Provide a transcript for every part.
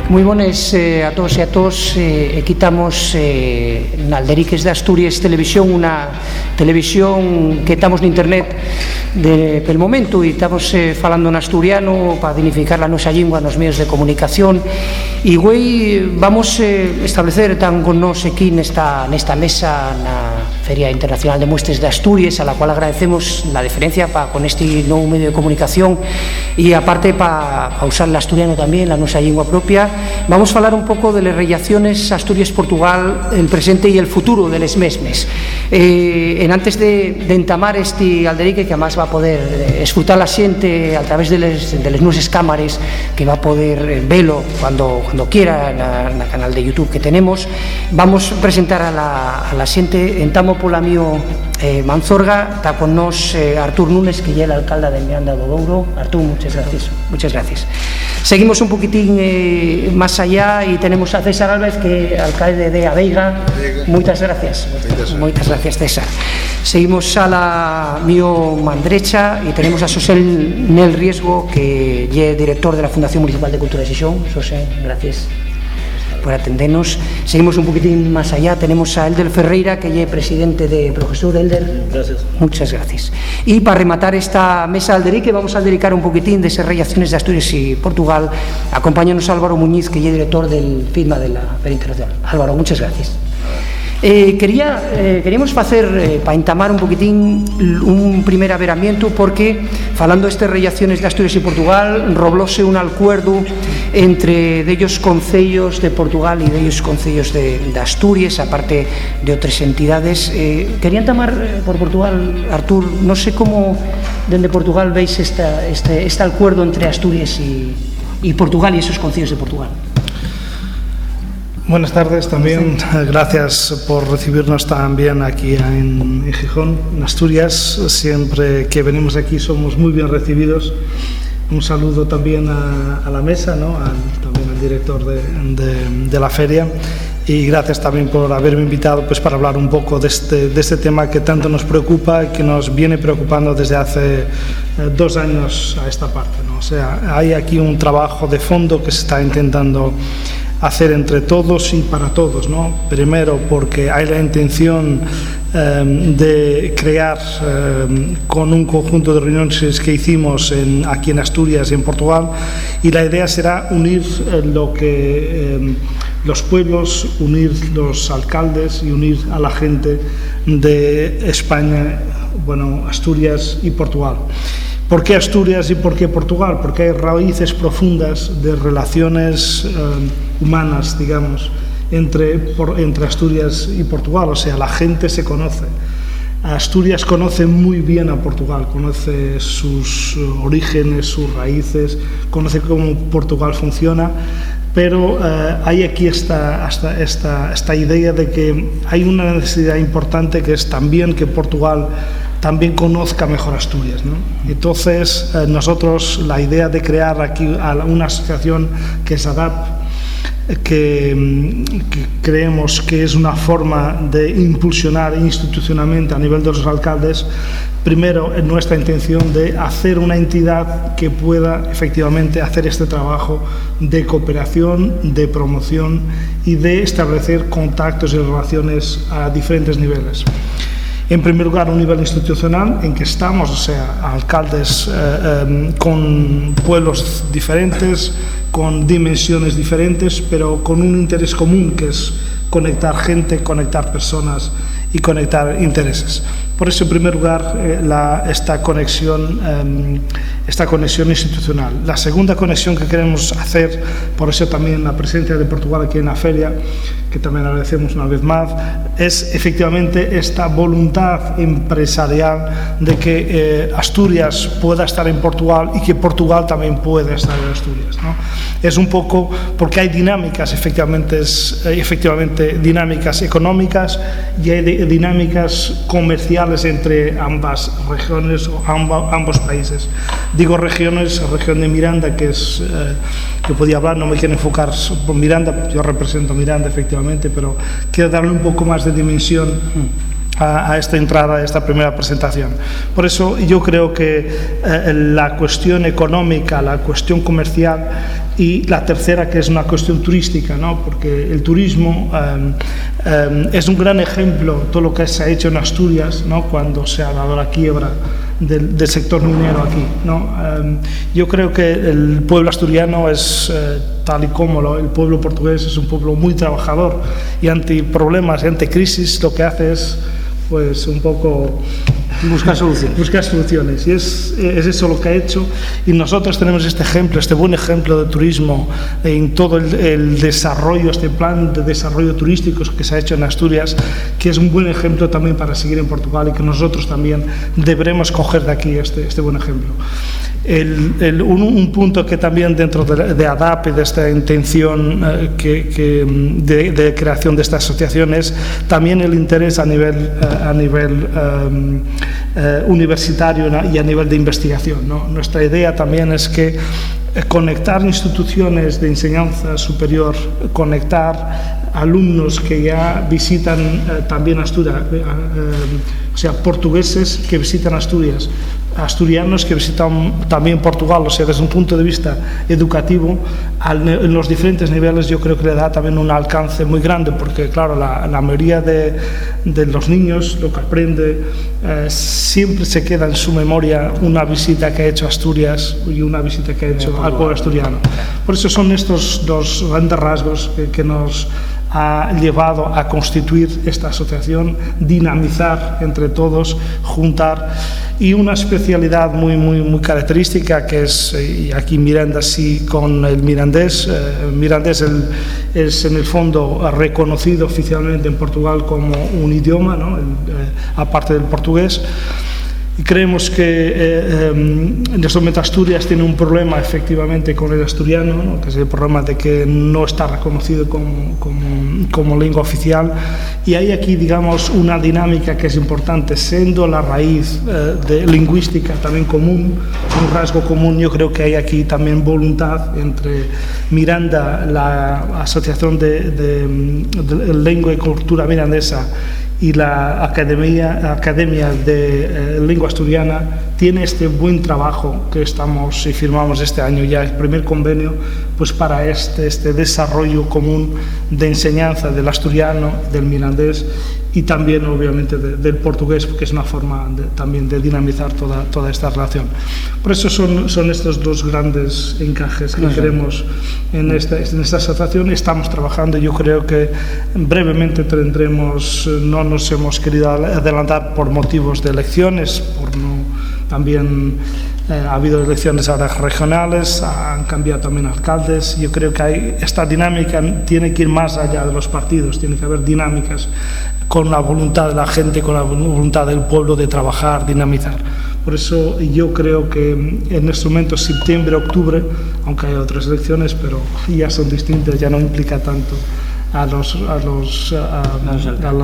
Moi bones a todos e a todos. Quitamos na Alderiques de Asturias Televisión, unha televisión que estamos no internet pel momento e estamos falando en asturiano para dignificar a nosa lingua nos medios de comunicación. E güey, vamos establecer tan con nos aquí nesta mesa na Feria Internacional de Muestres de Asturias, a la cual agradecemos la deferencia con este novo medio de comunicación e aparte para usar el asturiano tamén, la nosa lingua propia. Vamos a falar un pouco de las relaciones Asturias-Portugal, el presente e el futuro de les mesmes. Antes de entamar este alderique, que además va a poder escutar la xente a través de les nuestras cámaras, que va a poder velo cuando quiera na canal de YouTube que tenemos, vamos a presentar a la xente. Entamo pola mío Manzorga, está con nos Artur Núñez, que ya es el alcalde de Miranda do Douro. Artur, muchas gracias. Muchas gracias. Seguimos un poquitín más allá y tenemos a César Álvarez, que es alcalde de Aveiga. Muchas gracias. Muchas gracias, César. Seguimos a la mío mandrecha y tenemos a José Nel Riesgo, que es director de la Fundación Municipal de Cultura de Xixón. José, gracias por atendernos. Seguimos un poquitín más allá, tenemos a Elder Ferreira, que es presidente de Profesor. Elder, gracias. Muchas gracias. Y para rematar esta mesa alderique, vamos a dedicar un poquitín de esas relaciones de Asturias y Portugal. Acompáñanos Álvaro Muñiz, que es director del FIDMA de la Feria Internacional. Álvaro, muchas gracias. Queríamos facer, para entamar un poquitín, un primer averamiento, porque falando de estas relaciones de Asturias y Portugal, roblóse un acuerdo entre ellos concellos de Portugal y de ellos concellos de Asturias, aparte de otras entidades. Quería entamar por Portugal, Artur, no sé cómo desde Portugal veis este acuerdo entre Asturias y Portugal y esos concellos de Portugal. Buenas tardes también, gracias por recibirnos también aquí en Gijón, en Asturias. Siempre que venimos aquí somos muy bien recibidos. Un saludo también a la mesa, ¿no? También al director de la feria, y gracias también por haberme invitado, pues, para hablar un poco de este tema que tanto nos preocupa y que nos viene preocupando desde hace 2 años a esta parte, ¿no? O sea, hay aquí un trabajo de fondo que se está intentando hacer entre todos y para todos, ¿no? Primero porque hay la intención de crear con un conjunto de reuniones que hicimos aquí en Asturias y en Portugal, y la idea será unir los pueblos, unir los alcaldes y unir a la gente de España, bueno, Asturias y Portugal. ¿Por qué Asturias y por qué Portugal? Porque hay raíces profundas de relaciones humanas, digamos, entre Asturias y Portugal. O sea, la gente se conoce. Asturias conoce muy bien a Portugal, conoce sus orígenes, sus raíces, conoce cómo Portugal funciona, pero hay aquí esta idea de que hay una necesidad importante, que es también que Portugal también conozca mejor Asturias, ¿no? Entonces, nosotros, la idea de crear aquí una asociación que es ADAP, que creemos que es una forma de impulsionar institucionalmente a nivel de los alcaldes, primero, en nuestra intención de hacer una entidad que pueda efectivamente hacer este trabajo de cooperación, de promoción y de establecer contactos y relaciones a diferentes niveles. En primer lugar, un nivel institucional en que estamos, o sea, alcaldes con pueblos diferentes, con dimensiones diferentes, pero con un interés común, que es conectar gente, conectar personas y conectar intereses. Por eso, en primer lugar, esta conexión institucional. La segunda conexión que queremos hacer, por eso también la presencia de Portugal aquí en la feria, que también agradecemos una vez más, es efectivamente esta voluntad empresarial de que Asturias pueda estar en Portugal y que Portugal también pueda estar en Asturias, ¿no? Es un poco porque hay dinámicas, efectivamente dinámicas económicas, y hay dinámicas comerciales entre ambas regiones o ambos países. Digo regiones, región de Miranda, que es que podía hablar, no me quiero enfocar por Miranda, yo represento Miranda efectivamente, pero quiero darle un poco más de dimensión a esta entrada, a esta primera presentación. Por eso yo creo que la cuestión económica, la cuestión comercial y la tercera, que es una cuestión turística, ¿no? Porque el turismo es un gran ejemplo, todo lo que se ha hecho en Asturias, ¿no? Cuando se ha dado la quiebra del sector minero aquí, ¿no? Yo creo que el pueblo asturiano es, tal y como el pueblo portugués, es un pueblo muy trabajador y ante problemas, ante crisis, lo que hace es pues un poco buscar soluciones y es eso lo que ha hecho, y nosotros tenemos este ejemplo, este buen ejemplo de turismo en todo el desarrollo, este plan de desarrollo turístico que se ha hecho en Asturias, que es un buen ejemplo también para seguir en Portugal y que nosotros también deberemos coger de aquí este buen ejemplo. Un punto que también dentro de ADAP y de esta intención de creación de esta asociación es también el interés a nivel universitario y a nivel de investigación, ¿no? Nuestra idea también es que conectar instituciones de enseñanza superior, conectar alumnos que ya visitan también Asturias, o sea, portugueses que visitan Asturias, asturianos que visitan también Portugal, o sea, desde un punto de vista educativo, en los diferentes niveles, yo creo que le da también un alcance muy grande, porque claro, la mayoría de los niños lo que aprende siempre se queda en su memoria una visita que ha hecho a Asturias y una visita que ha hecho al pueblo asturiano. Por eso son estos dos grandes rasgos que nos ha llevado a constituir esta asociación, dinamizar entre todos, juntar, y una especialidad muy característica que es, y aquí Miranda sí con el mirandés. Mirandés es en el fondo reconocido oficialmente en Portugal como un idioma, ¿no? Aparte del portugués. Y creemos que en este momento Asturias tiene un problema efectivamente con el asturiano, ¿no? Que es el problema de que no está reconocido como lengua oficial, y hay aquí, digamos, una dinámica que es importante, siendo la raíz lingüística también común, un rasgo común. Yo creo que hay aquí también voluntad entre Miranda, la Asociación de Lengua y Cultura Mirandesa, y la Academia de Lengua Asturiana, tiene este buen trabajo que estamos y firmamos este año ya el primer convenio, pues para este desarrollo común de enseñanza del asturiano, del mirandés y también obviamente del portugués, porque es una forma también de dinamizar toda esta relación. Por eso son estos dos grandes encajes que queremos en esta asociación. Estamos trabajando, yo creo que brevemente tendremos, no nos hemos querido adelantar por motivos de elecciones, también ha habido elecciones ahora regionales, han cambiado también alcaldes. Yo creo que esta dinámica tiene que ir más allá de los partidos, tiene que haber dinámicas con la voluntad de la gente, con la voluntad del pueblo de trabajar, dinamizar. Por eso yo creo que en este momento, septiembre, octubre, aunque hay otras elecciones, pero ya son distintas, ya no implica tanto a los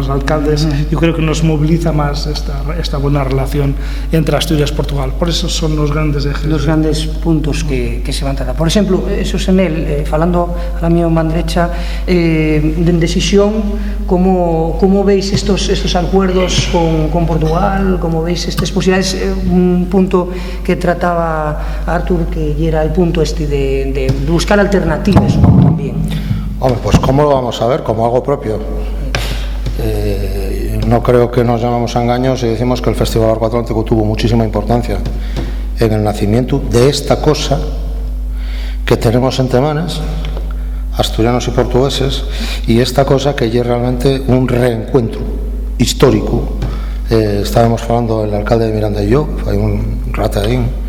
alcaldes. Yo creo que nos moviliza más esta buena relación entre Asturias y Portugal. Por eso son los grandes ejes. Los grandes puntos que se van a tratar. Por exemplo, eso en él, falando a la miña man derecha, de decisión, como veis estos acuerdos con Portugal, como veis estas posibilidades, un punto que trataba Artur, que era el punto de buscar alternativas, ¿no? También. Hombre, pues ¿cómo lo vamos a ver? Como algo propio. No creo que nos llamemos a engaños si decimos que el Festival Arco Atlántico tuvo muchísima importancia en el nacimiento de esta cosa que tenemos entre manos, asturianos y portugueses, y esta cosa que es realmente un reencuentro histórico. Estábamos hablando el alcalde de Miranda y yo, hay un ratadín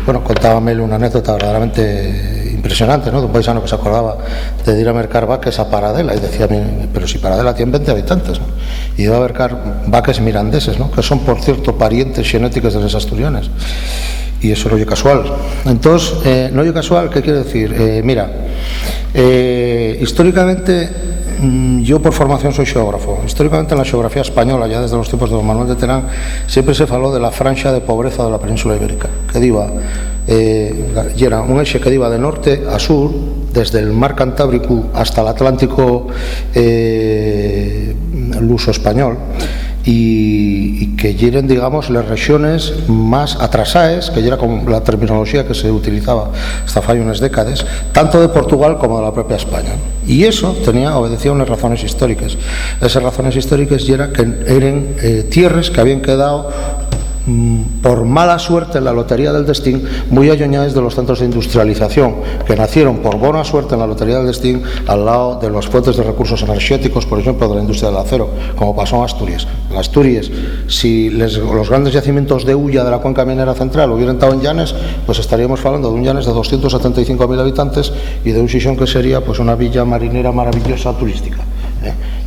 contábame una anécdota verdaderamente impresionante, ¿no? De un paisano que se acordaba de ir a mercar vaques a Paradela y decía, pero si Paradela tiene 20 habitantes, ¿no? Y iba a mercar vaques mirandeses, ¿no? Que son, por cierto, parientes xenéticos de los asturianos, y eso no es casual. Entonces, no es casual, ¿qué quiere decir? Históricamente, yo por formación soy xeógrafo. Históricamente en la xeografía española, ya desde los tiempos de don Manuel de Terán, siempre se faló de la franja de pobreza de la península ibérica, que iba, era un eje que iba de norte a sur, desde el mar Cantábrico hasta el Atlántico luso español, y que lleren, digamos, las regiones más atrasadas, que era como la terminología que se utilizaba hasta hace unas décadas, tanto de Portugal como de la propia España. Y eso obedecía a unas razones históricas. Esas razones históricas era que eran tierras que habían quedado por mala suerte en la lotería del Destino muy alluñadas de los centros de industrialización, que nacieron por buena suerte en la lotería del Destino al lado de las fuentes de recursos energéticos, por ejemplo, de la industria del acero, como pasó en Asturias. En Asturias, si los grandes yacimientos de hulla de la cuenca minera central hubieran estado en Llanes, pues estaríamos hablando de un Llanes de 275.000 habitantes y de un Xixón que sería pues una villa marinera maravillosa turística.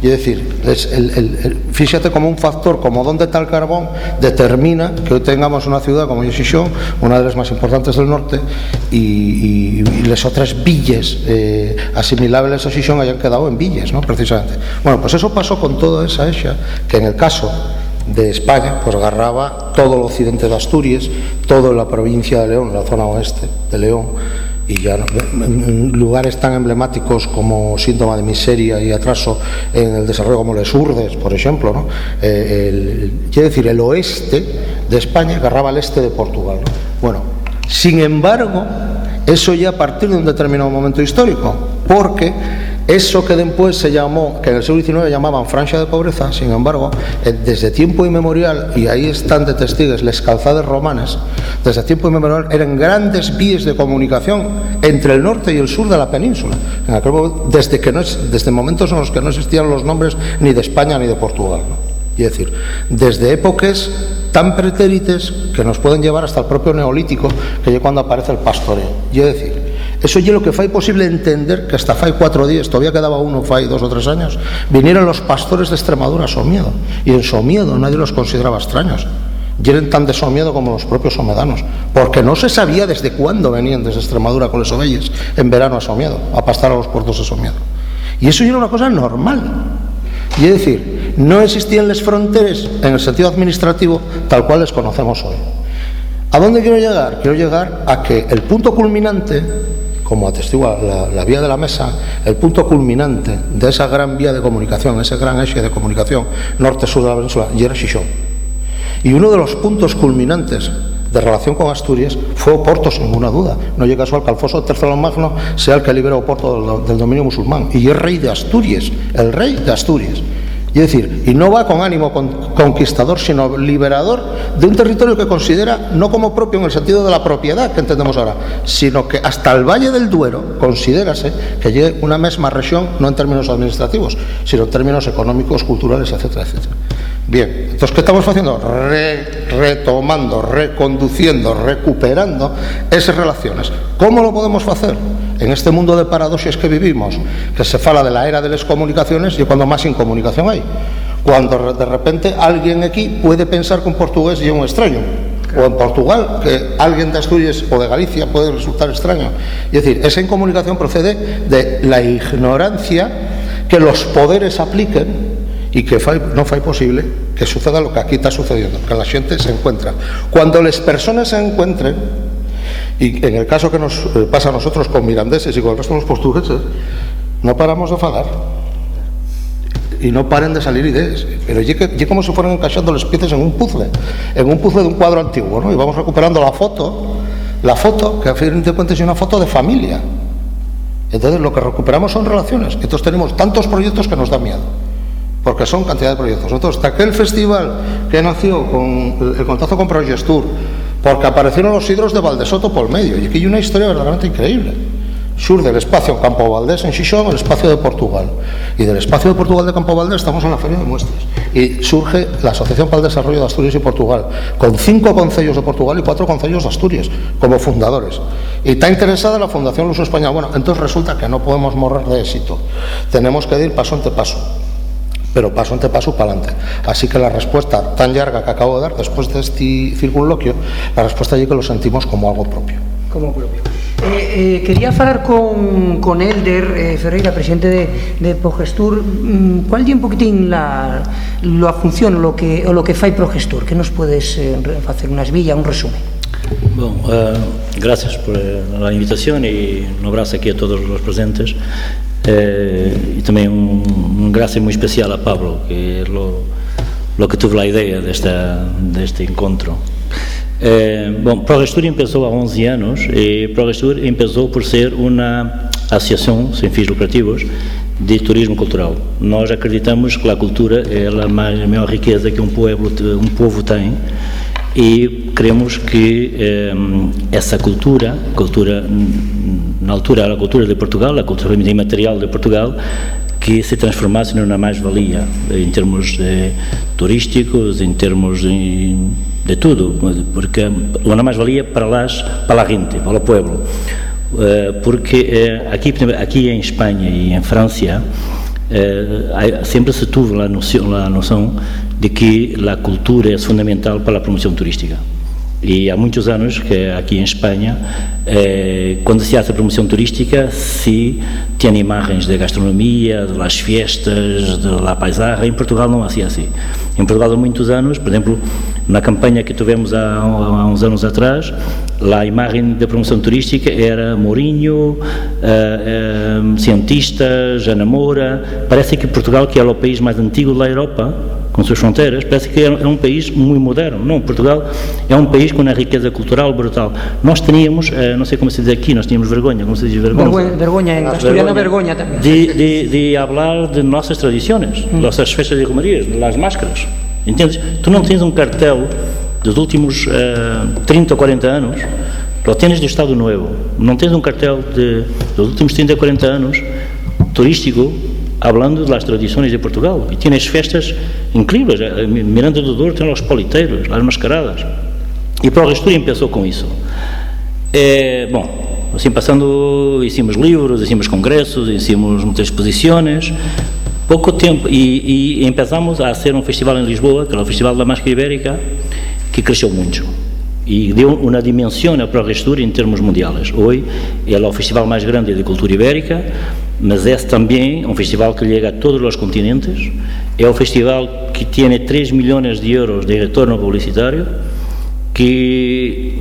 Y es decir, fíjate como un factor como dónde está el carbón determina que hoy tengamos una ciudad como Xixón, una de las más importantes del norte, y las otras villas asimilables a Xixón hayan quedado en villas, ¿no? Precisamente. Bueno, pues eso pasó con toda esa hecha, que en el caso de España pues agarraba todo el occidente de Asturias, toda la provincia de León, la zona oeste de León, y ya en lugares tan emblemáticos como síntoma de miseria y atraso en el desarrollo como Les Urdes, por ejemplo, ¿no? Quiere decir, el oeste de España agarraba al este de Portugal, ¿no? Bueno, sin embargo, eso ya a partir de un determinado momento histórico, porque eso que después se llamó, que en el siglo XIX llamaban franja de pobreza, sin embargo, desde tiempo inmemorial, y ahí están de testigos las calzadas romanas, desde tiempo inmemorial eran grandes vías de comunicación entre el norte y el sur de la península, en aquel momento, desde momentos en los que no existían los nombres ni de España ni de Portugal, ¿no? Y es decir, desde épocas tan pretérites que nos pueden llevar hasta el propio Neolítico, que es cuando aparece el pastoreo. Y es decir, eso es lo que fue posible entender que hasta fai 4 días, todavía quedaba uno, fai 2 o 3 años, vinieron los pastores de Extremadura a Somiedo, y en Somiedo nadie los consideraba extraños, y eran tan de Somiedo como los propios somedanos, porque no se sabía desde cuándo venían desde Extremadura con las ovejas en verano a Somiedo, a pastar a los puertos de Somiedo. Y eso era una cosa normal. Y es decir, no existían las fronteras en el sentido administrativo tal cual les conocemos hoy. ¿A dónde quiero llegar? Quiero llegar a que el punto culminante, como atestigua la vía de la Mesa, el punto culminante de esa gran vía de comunicación, ese gran eje de comunicación norte-sur de la península, y era Xixón. Y uno de los puntos culminantes de relación con Asturias fue Oporto, sin ninguna duda. No llega casual que Alfonso III el Magno sea el que liberó Oporto del dominio musulmán, y es rey de Asturias, el rey de Asturias. Y es decir, y no va con ánimo conquistador, sino liberador de un territorio que considera no como propio en el sentido de la propiedad que entendemos ahora, sino que hasta el Valle del Duero considérase que llegue una misma región, no en términos administrativos, sino en términos económicos, culturales, etcétera, etcétera. Bien, entonces, ¿qué estamos haciendo? Retomando, reconduciendo, recuperando esas relaciones. ¿Cómo lo podemos hacer? En este mundo de paradoxes que vivimos, que se fala de la era de las comunicaciones, y cuando más incomunicación hay. Cuando de repente alguien aquí puede pensar que un portugués es un extraño, o en Portugal, que alguien de Asturias o de Galicia puede resultar extraño. Es decir, esa incomunicación procede de la ignorancia que los poderes apliquen, y que no fue posible que suceda lo que aquí está sucediendo, que la gente se encuentra. Cuando las personas se encuentren, y en el caso que nos pasa a nosotros con mirandeses y con el resto de los portugueses, no paramos de falar y no paren de salir ideas, pero es como si fueran encajando las piezas en un puzzle de un cuadro antiguo, ¿no? Y vamos recuperando la foto que a fin de cuentas es una foto de familia. Entonces lo que recuperamos son relaciones. Entonces tenemos tantos proyectos que nos da miedo, porque son cantidad de proyectos. Entonces, hasta aquel festival que nació con el contacto con Progestur, porque aparecieron los hidros de Valdesoto por medio, y aquí hay una historia verdaderamente increíble. Sur del espacio Campo Valdés en Xixón, el espacio de Portugal, y del espacio de Portugal de Campo Valdés estamos en la Feria de Muestras, y surge la Asociación para el Desarrollo de Asturias y Portugal, con 5 concellos de Portugal y 4 concellos de Asturias como fundadores, y está interesada la Fundación Luso Española. Bueno, entonces resulta que no podemos morrer de éxito, tenemos que ir paso ante paso, pero paso ante paso para adelante. Así que la respuesta tan larga que acabo de dar después de este circunloquio, la respuesta allí que lo sentimos como algo propio. Como propio. Quería falar con Elder Ferreira, presidente de Progestur. ¿Cuál é un poquitín la función, lo que fai Progestur? Que nos puedes hacer unas villas, un resumen? Bueno, gracias por la invitación y un abrazo aquí a todos los presentes. y también un gracias muy especial a Pablo, que es lo que tuvo la idea de este encuentro. ProRestur empezó a 11 años y ProRestur empezó por ser una asociación sin fins lucrativos de turismo cultural. Nós acreditamos que a cultura é a maior riqueza que um povo tem e queremos que essa cultura na altura era a cultura de Portugal, a cultura imaterial de Portugal, que se transformasse numa mais-valia em termos turísticos, em termos de tudo, porque uma mais-valia para a gente, para o povo. Porque aqui em Espanha e em França sempre se teve a noção de que a cultura é fundamental para a promoção turística. E há muitos anos que aqui em Espanha, quando se faz a promoção turística, se tem imagens da gastronomia, das festas, da paisagem. Em Portugal não há assim. Em Portugal há muitos anos, por exemplo, na campanha que tivemos há uns anos atrás, a imagem da promoção turística era Mourinho, cientistas, Ana Moura. Parece que Portugal, que é o país mais antigo da Europa, com suas fronteiras, parece que é um país muito moderno. Não, Portugal é um país com uma riqueza cultural brutal. Nós teníamos, não sei como se diz aqui, nós tínhamos vergonha, como se diz vergonha? Vergonha, en asturiano vergonha también. De hablar de nossas tradições, nossas festas de romarias, das máscaras. Entendes? Tu não tens um cartel dos últimos 30 ou 40 anos, lo tens do Estado Novo, não tens um cartel dos últimos 30 ou 40 anos turístico, hablando das tradições de Portugal, e tienes festas incríveis. Miranda do Douro tem os politeiros, as mascaradas, e ProRestur começou com isso. Bom, assim passando, hicimos livros, hicimos congressos, hicimos muitas exposições, pouco tempo, e começamos a ser um festival em Lisboa, que é o Festival da Máscara Ibérica, que cresceu muito e deu uma dimensão a ProRestur em termos mundiais. Hoje é o festival mais grande de cultura ibérica, mas é também um festival que chega a todos os continentes. É um festival que tem 3 milhões de euros de retorno publicitário, que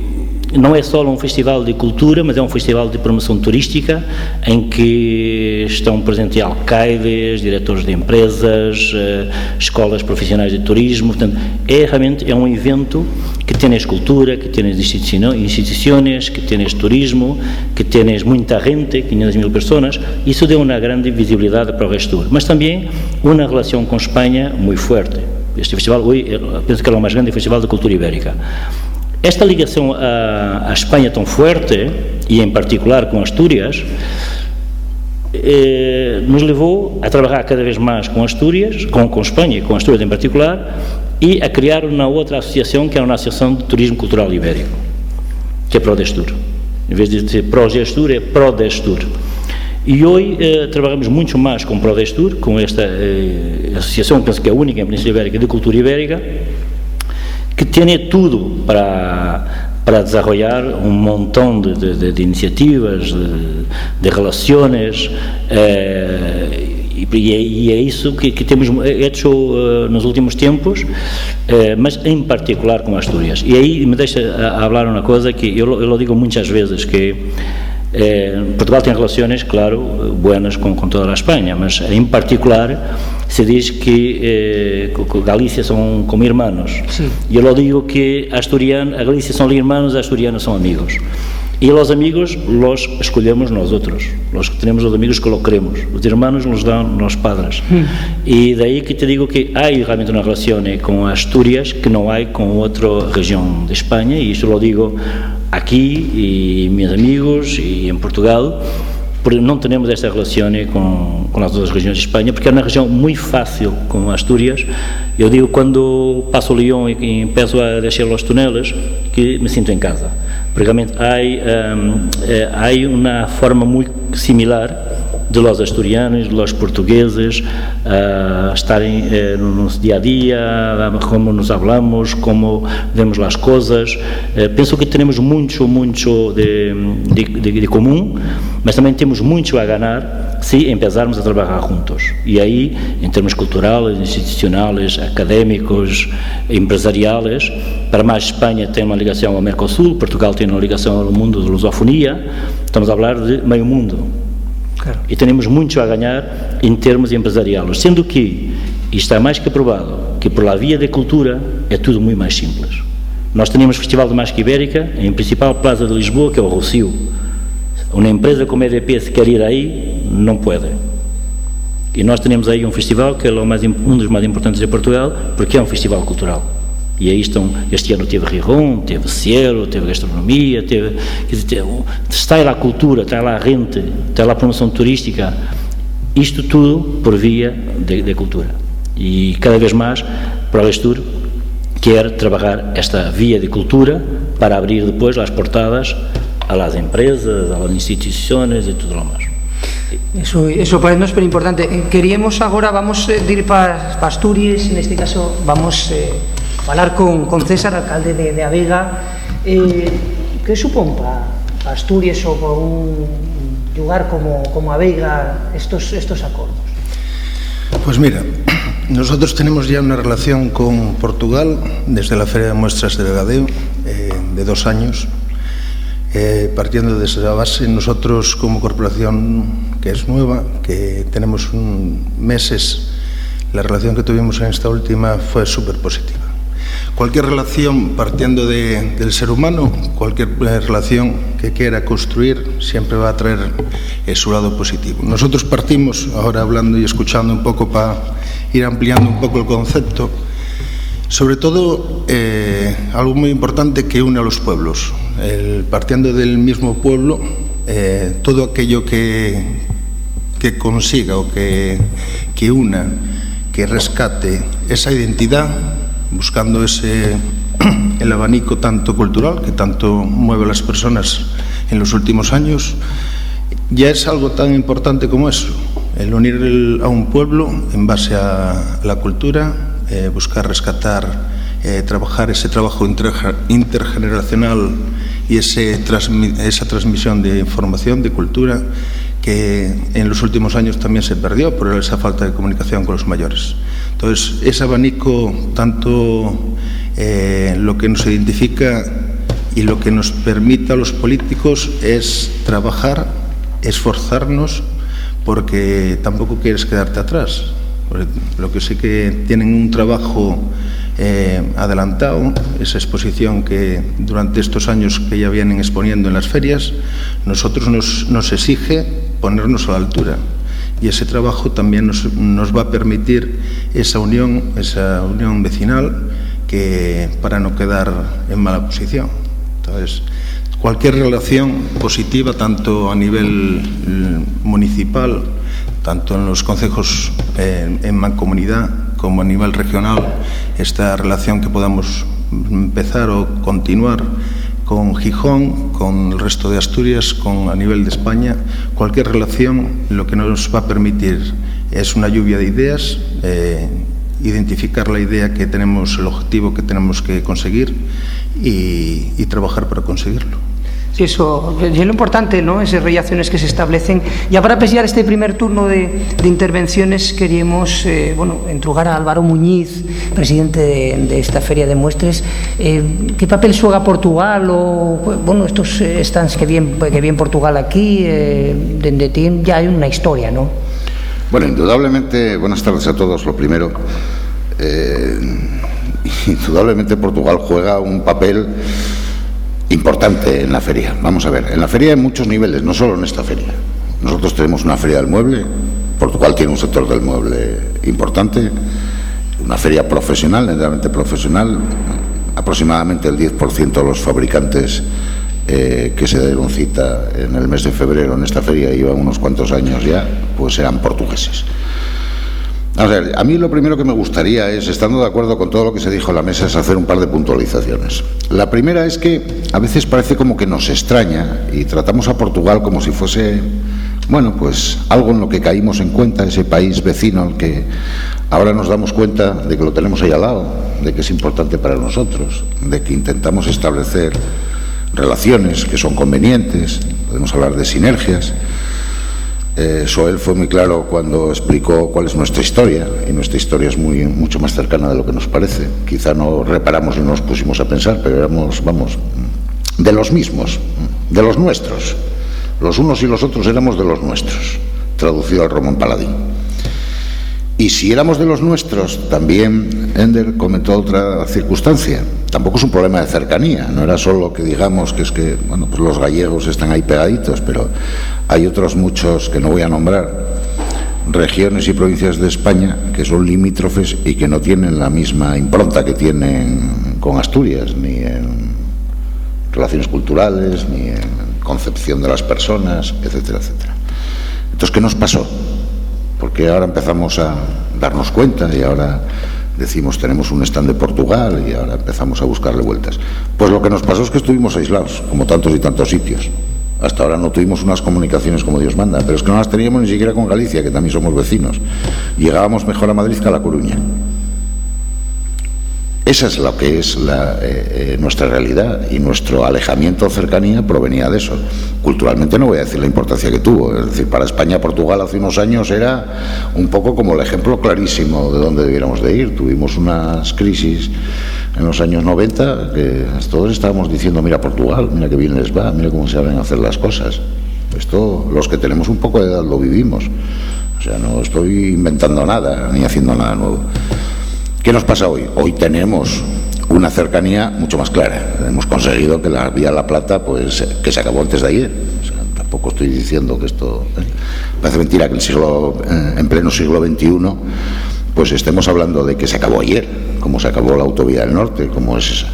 não é só um festival de cultura, mas é um festival de promoção turística, em que estão presentes alcaides, diretores de empresas, escolas profissionais de turismo. Portanto, realmente é um evento que tens cultura, que tens instituições, que tens turismo, que tens muita gente, 500.000 pessoas. Isso deu uma grande visibilidade para o ProRestur, mas também uma relação com Espanha muito forte. Este festival, hoje, penso que é o mais grande festival de cultura ibérica. Esta ligação à Espanha tão forte, e em particular com Astúrias, nos levou a trabalhar cada vez mais com Astúrias, com Espanha e com Astúrias em particular, e a criar uma outra associação, que é uma associação de turismo cultural ibérico, que é ProDestur. Em vez de ser ProGestur, é ProDestur. E hoje trabalhamos muito mais com ProDestur, com esta associação, penso que é a única em Península Ibérica de cultura ibérica, que tem tudo para desenvolver um montão de iniciativas, de relações, e é isso que temos hecho nos últimos tempos, mas em particular com Astúrias. E aí me deixa falar uma coisa que eu digo muitas vezes, que Portugal tem relações, claro, buenas com toda a Espanha, mas em particular se diz que Galícia são como irmãos. E eu digo que a Galícia são irmãos, a asturianos são amigos. E os amigos los escolhemos nós outros, os que temos os amigos que lo queremos, os irmãos nos dão nos padres. E daí que te digo que há realmente uma relação com Astúrias que não há com outra região de Espanha, e isto lo digo aqui, e meus amigos, e em Portugal, porque não temos esta relação com as outras regiões de Espanha, porque é uma região muito fácil com Astúrias. Eu digo, quando passo o Lyon e empiezo a descer os túneis, que me sinto em casa, porque realmente há uma forma muito similar de los asturianos, de los portugueses, estarem no nosso dia a dia, como nos hablamos, como vemos as coisas. Penso que temos muito de comum, mas também temos muito a ganhar se empezarmos a trabalhar juntos. E aí, em termos culturais, institucionais, académicos, empresariais, para mais Espanha tem uma ligação ao Mercosul, Portugal tem uma ligação ao mundo da lusofonia, estamos a falar de meio mundo. Claro. E temos muito a ganhar em termos empresariais, sendo que está mais que provado que por la via da cultura é tudo muito mais simples. Nós temos o Festival de Música Ibérica em principal plaza de Lisboa, que é o Rossio. Uma empresa como a EDP, se quer ir aí, não pode. E nós temos aí um festival que é um dos mais importantes de Portugal, porque é um festival cultural. E aí estão, este ano teve Riron, teve Cielo, teve gastronomia, está lá a cultura, está lá a rente, está lá a promoção turística, isto tudo por via da cultura. E cada vez mais, para o Astur, quer trabalhar esta via de cultura para abrir depois as portadas a las empresas, a las instituciones e tudo lo más. Eso para nós é super importante. Queríamos agora, vamos ir para Asturias, neste caso vamos falar con César, alcalde de A Vega. Que supón para Asturias ou para un lugar como A Vega estos acordos? Pues mira, nosotros tenemos ya una relación con Portugal desde la Feria de Muestras de Vegadeo de 2 años. Partiendo de esa base, nosotros como corporación que es nueva, que tenemos meses, la relación que tuvimos en esta última fue súper positiva. Cualquier relación partiendo del ser humano, cualquier relación que quiera construir, siempre va a traer su lado positivo. Nosotros partimos, ahora hablando y escuchando un poco para ir ampliando un poco el concepto, sobre todo algo muy importante que une a los pueblos. Partiendo del mismo pueblo, todo aquello que consiga o que una, que rescate esa identidad, buscando el abanico tanto cultural que tanto mueve a las personas en los últimos años, ya es algo tan importante como eso, el unir a un pueblo en base a la cultura, buscar rescatar, trabajar ese trabajo intergeneracional y esa transmisión de información, de cultura, que en los últimos años también se perdió por esa falta de comunicación con los mayores. Entonces, ese abanico, tanto lo que nos identifica y lo que nos permite a los políticos es trabajar, esforzarnos, porque tampoco quieres quedarte atrás. Lo que sí que tienen un trabajo adelantado, esa exposición que durante estos años que ya vienen exponiendo en las ferias, nosotros nos exige ponernos a la altura, y ese trabajo también nos va a permitir esa unión vecinal, que para no quedar en mala posición. Entonces, cualquier relación positiva, tanto a nivel municipal, tanto en los concejos en mancomunidad como a nivel regional, esta relación que podamos empezar o continuar con Gijón, con el resto de Asturias, a nivel de España, cualquier relación lo que nos va a permitir es una lluvia de ideas, identificar la idea que tenemos, el objetivo que tenemos que conseguir y trabajar para conseguirlo. Sí, eso es lo importante, ¿no? Esas relaciones que se establecen. Ya para empezar este primer turno de intervenciones, queríamos entrugar a Álvaro Muñiz, presidente de esta Feria de Muestras. ¿Qué papel juega Portugal? Estos stands que viene Portugal aquí, desde ti ya hay una historia, ¿no? Bueno, indudablemente, buenas tardes a todos. Lo primero, indudablemente Portugal juega un papel importante en la feria. Vamos a ver, en la feria hay muchos niveles, no solo en esta feria. Nosotros tenemos una feria del mueble, Portugal tiene un sector del mueble importante, una feria profesional, netamente profesional, aproximadamente el 10% de los fabricantes que se dieron cita en el mes de febrero en esta feria, llevan unos cuantos años ya, pues eran portugueses. O sea, a mí lo primero que me gustaría es, estando de acuerdo con todo lo que se dijo en la mesa, es hacer un par de puntualizaciones. La primera es que a veces parece como que nos extraña y tratamos a Portugal como si fuese, pues algo en lo que caímos en cuenta, ese país vecino al que ahora nos damos cuenta de que lo tenemos ahí al lado, de que es importante para nosotros, de que intentamos establecer relaciones que son convenientes, podemos hablar de sinergias. Soel fue muy claro cuando explicó cuál es nuestra historia, y nuestra historia es mucho más cercana de lo que nos parece. Quizá no reparamos y no nos pusimos a pensar, pero éramos, de los mismos, de los nuestros, Los unos y los otros éramos de los nuestros, traducido al Román Paladín. Y si éramos de los nuestros, también Ender comentó otra circunstancia. Tampoco es un problema de cercanía, no era solo que digamos que es que, bueno, pues los gallegos están ahí pegaditos, pero hay otros muchos que no voy a nombrar, regiones y provincias de España que son limítrofes y que no tienen la misma impronta que tienen con Asturias, ni en relaciones culturales, ni en concepción de las personas, etcétera, etcétera. Entonces, ¿qué nos pasó? Porque ahora empezamos a darnos cuenta y ahora decimos tenemos un stand de Portugal y ahora empezamos a buscarle vueltas. Pues lo que nos pasó es que estuvimos aislados, como tantos y tantos sitios. Hasta ahora no tuvimos unas comunicaciones como Dios manda, pero es que no las teníamos ni siquiera con Galicia, que también somos vecinos. Llegábamos mejor a Madrid que a La Coruña. Esa es lo que es nuestra realidad, y nuestro alejamiento o cercanía provenía de eso. Culturalmente no voy a decir la importancia que tuvo, es decir, para España Portugal hace unos años era un poco como el ejemplo clarísimo de dónde debiéramos de ir. Tuvimos unas crisis en los años 90 que todos estábamos diciendo, mira Portugal, mira qué bien les va, mira cómo saben hacer las cosas. Esto, los que tenemos un poco de edad lo vivimos, o sea, no estoy inventando nada ni haciendo nada nuevo. ¿Qué nos pasa hoy? Hoy tenemos una cercanía mucho más clara. Hemos conseguido que la vía La Plata, pues, que se acabó antes de ayer. O sea, tampoco estoy diciendo que esto... Parece mentira que en pleno siglo XXI, pues estemos hablando de que se acabó ayer, como se acabó la autovía del norte, como es esa.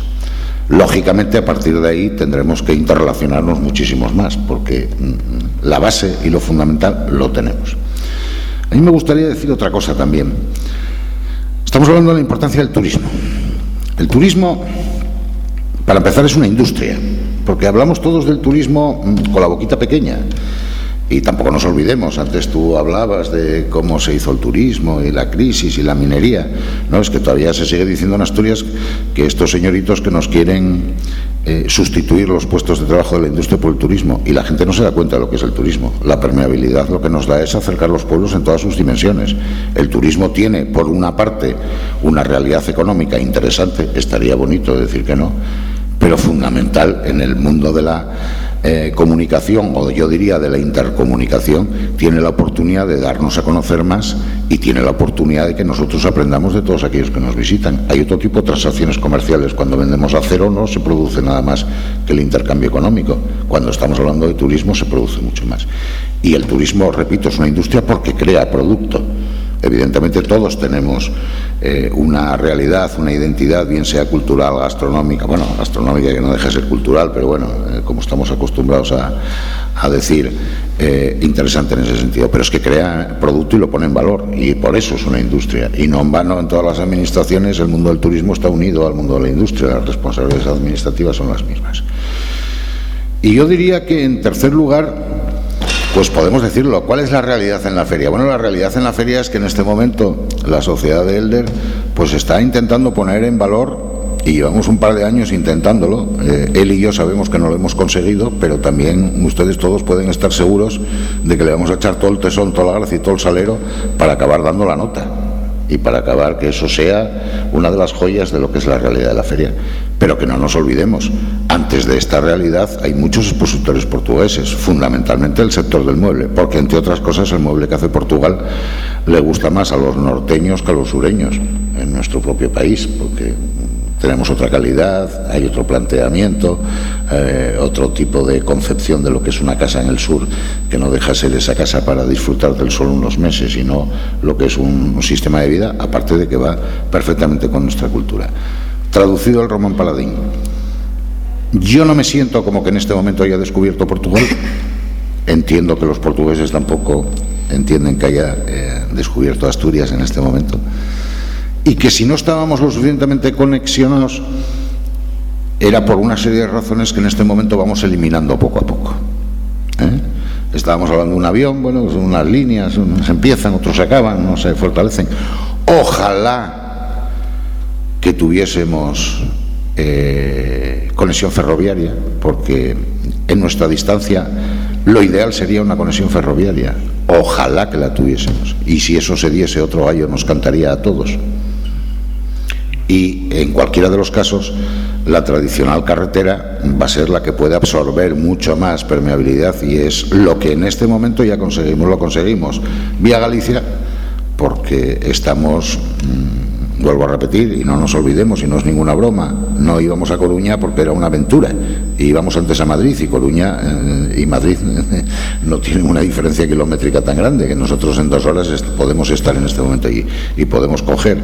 Lógicamente, a partir de ahí tendremos que interrelacionarnos muchísimos más, porque la base y lo fundamental lo tenemos. A mí me gustaría decir otra cosa también. Estamos hablando de la importancia del turismo. El turismo, para empezar, es una industria, porque hablamos todos del turismo con la boquita pequeña. Y tampoco nos olvidemos, antes tú hablabas de cómo se hizo el turismo y la crisis y la minería. No, es que todavía se sigue diciendo en Asturias que estos señoritos que nos quieren sustituir los puestos de trabajo de la industria por el turismo, y la gente no se da cuenta de lo que es el turismo. La permeabilidad lo que nos da es acercar los pueblos en todas sus dimensiones. El turismo tiene, por una parte, una realidad económica interesante, estaría bonito decir que no, pero fundamental en el mundo de la comunicación, o yo diría de la intercomunicación. Tiene la oportunidad de darnos a conocer más y tiene la oportunidad de que nosotros aprendamos de todos aquellos que nos visitan. Hay otro tipo de transacciones comerciales. Cuando vendemos acero no se produce nada más que el intercambio económico. Cuando estamos hablando de turismo se produce mucho más. Y el turismo, repito, es una industria porque crea producto. Evidentemente todos tenemos una realidad, una identidad, bien sea cultural, gastronómica, bueno, gastronómica que no deja de ser cultural, pero bueno, como estamos acostumbrados a decir, interesante en ese sentido, pero es que crea producto y lo pone en valor, y por eso es una industria. Y no en vano, en todas las administraciones el mundo del turismo está unido al mundo de la industria, las responsabilidades administrativas son las mismas. Y yo diría que, en tercer lugar, pues podemos decirlo, ¿cuál es la realidad en la feria? Bueno, la realidad en la feria es que en este momento la sociedad de Elder pues está intentando poner en valor, y llevamos un par de años intentándolo, él y yo sabemos que no lo hemos conseguido, pero también ustedes todos pueden estar seguros de que le vamos a echar todo el tesón, toda la gracia y todo el salero para acabar dando la nota, y para acabar que eso sea una de las joyas de lo que es la realidad de la feria. Pero que no nos olvidemos, antes de esta realidad hay muchos expositores portugueses, fundamentalmente el sector del mueble, porque entre otras cosas el mueble que hace Portugal le gusta más a los norteños que a los sureños en nuestro propio país, porque tenemos otra calidad, hay otro planteamiento, otro tipo de concepción de lo que es una casa en el sur, que no deja ser esa casa para disfrutar del sol unos meses, sino lo que es un sistema de vida, aparte de que va perfectamente con nuestra cultura. Traducido al Román Paladín, yo no me siento como que en este momento haya descubierto Portugal. Entiendo que los portugueses tampoco entienden que haya descubierto Asturias en este momento, y que si no estábamos lo suficientemente conexionados era por una serie de razones que en este momento vamos eliminando poco a poco. Estábamos hablando de un avión, bueno, unas líneas, unos empiezan, otros se acaban, no se fortalecen. Ojalá que tuviésemos conexión ferroviaria, porque en nuestra distancia lo ideal sería una conexión ferroviaria. Ojalá que la tuviésemos, y si eso se diese, otro gallo nos cantaría a todos. y en cualquiera de los casos la tradicional carretera va a ser la que puede absorber mucho más permeabilidad, y es lo que en este momento ya conseguimos. Lo conseguimos vía Galicia porque estamos, vuelvo a repetir, y no nos olvidemos, y no es ninguna broma, no íbamos a Coruña porque era una aventura, íbamos antes a Madrid, y Coruña y Madrid no tienen una diferencia kilométrica tan grande, que nosotros en 2 horas podemos estar en este momento allí y podemos coger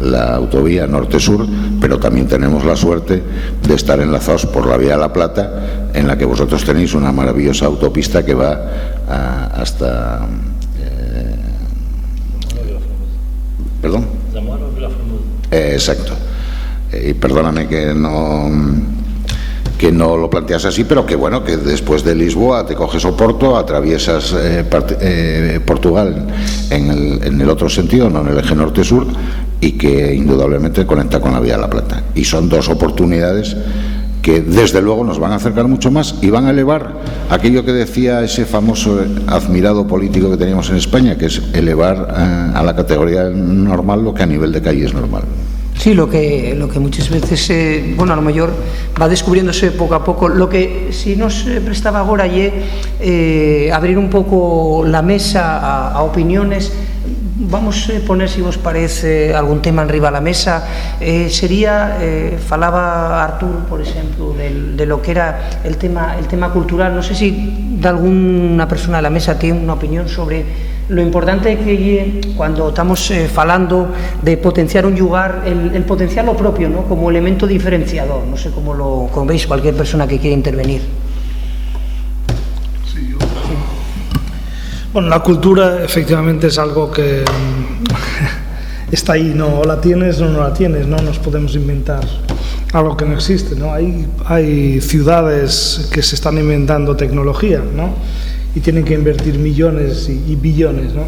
la autovía norte-sur, pero también tenemos la suerte de estar enlazados por la vía de la Plata, en la que vosotros tenéis una maravillosa autopista que va hasta... ¿Perdón? Zamora o Vilafermoso. Exacto. Y perdóname que no lo planteas así, pero que bueno, que después de Lisboa te coges Oporto, atraviesas Portugal en el otro sentido, no en el eje norte-sur, y que indudablemente conecta con la vía de la Plata. Y son 2 oportunidades que desde luego nos van a acercar mucho más y van a elevar aquello que decía ese famoso admirado político que teníamos en España, que es elevar a la categoría normal lo que a nivel de calle es normal. Sí, lo que muchas veces, bueno, a lo mejor va descubriéndose poco a poco. Lo que si nos prestaba agora abrir un pouco la mesa a opiniones. Vamos a poner, si vos parece, algún tema enriba a la mesa. Sería, falaba Artur, por exemplo, de lo que era el tema cultural. No sé si de alguna persona de la mesa tiene una opinión sobre lo importante que cuando estamos falando de potenciar un lugar, el potenciar lo propio, ¿no?, como elemento diferenciador. No sé cómo veis cualquier persona que quiera intervenir. Bueno, la cultura efectivamente es algo que está ahí, no la tienes o no la tienes, no nos podemos inventar algo que no existe, ¿no? Hay ciudades que se están inventando tecnología, ¿no?, y tienen que invertir millones y billones, ¿no?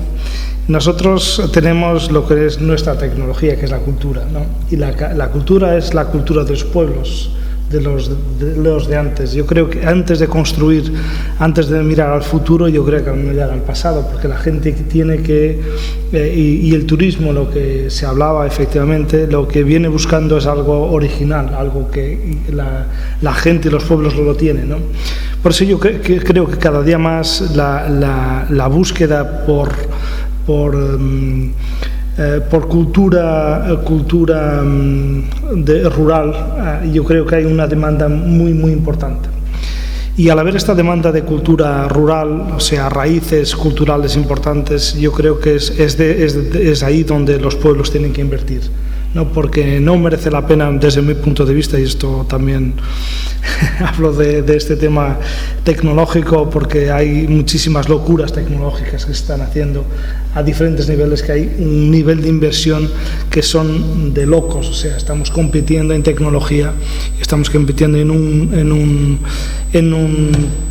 Nosotros tenemos lo que es nuestra tecnología, que es la cultura, ¿no? Y la cultura es la cultura de los pueblos, de los de antes. Yo creo que antes de construir, antes de mirar al futuro, yo creo que hay que mirar al pasado, porque la gente tiene que, y el turismo, lo que se hablaba efectivamente, lo que viene buscando es algo original, algo que la gente y los pueblos lo tienen, ¿no? Por eso yo creo que cada día más la búsqueda por cultura rural, yo creo que hay una demanda muy, muy importante. Y al haber esta demanda de cultura rural, o sea, raíces culturales importantes, yo creo que es ahí donde los pueblos tienen que invertir, ¿no? Porque no merece la pena, desde mi punto de vista, y esto también hablo de este tema tecnológico, porque hay muchísimas locuras tecnológicas que se están haciendo a diferentes niveles, que hay un nivel de inversión que son de locos. O sea, estamos compitiendo en tecnología, estamos compitiendo en un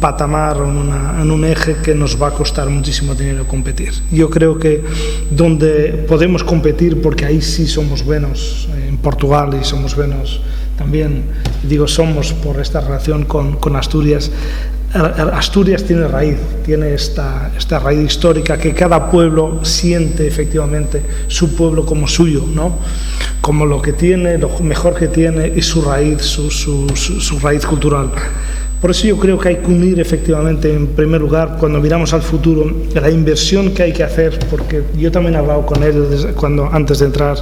patamar, en un eje que nos va a costar muchísimo dinero competir. Yo creo que donde podemos competir, porque ahí sí somos buenos, en Portugal, y somos buenos también, digo somos por esta relación con Asturias. Asturias tiene raíz, tiene esta raíz histórica, que cada pueblo siente efectivamente su pueblo como suyo, ¿no?, como lo que tiene, lo mejor que tiene, y su raíz, su raíz cultural. Por eso yo creo que hay que unir efectivamente, en primer lugar, cuando miramos al futuro, la inversión que hay que hacer, porque yo también he hablado con él antes de entrar,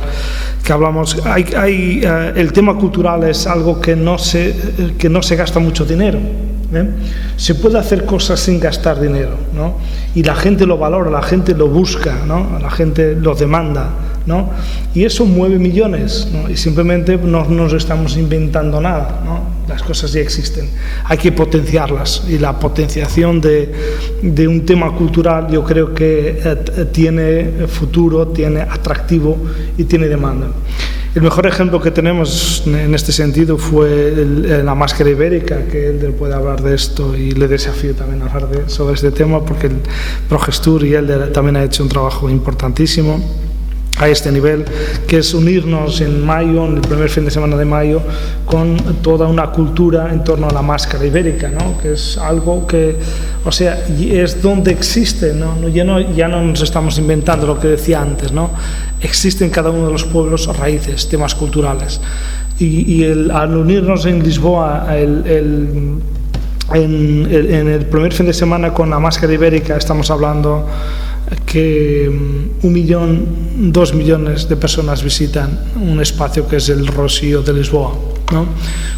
que hablamos, el tema cultural es algo que no se gasta mucho dinero, ¿eh? Se puede hacer cosas sin gastar dinero, ¿no? Y la gente lo valora, la gente lo busca, ¿no? La gente lo demanda, ¿no? Y eso mueve millones, ¿no? Y simplemente no nos estamos inventando nada, ¿no? Las cosas ya existen, hay que potenciarlas, y la potenciación de un tema cultural yo creo que tiene futuro, tiene atractivo y tiene demanda. El mejor ejemplo que tenemos en este sentido fue la máscara ibérica, que él puede hablar de esto, y le desafío también a hablar sobre este tema, porque el Progestur y él también ha hecho un trabajo importantísimo. a este nivel, que es unirnos en mayo, en el primer fin de semana de mayo, con toda una cultura en torno a la máscara ibérica, ¿no? Que es algo que, o sea, es donde existe, ¿no? Ya no nos estamos inventando lo que decía antes, ¿no? Existen en cada uno de los pueblos raíces, temas culturales. Y al unirnos en Lisboa, en el primer fin de semana con la máscara ibérica, estamos hablando que 1 millón, 2 millones de personas visitan un espacio que es el Rocío de Lisboa, ¿no?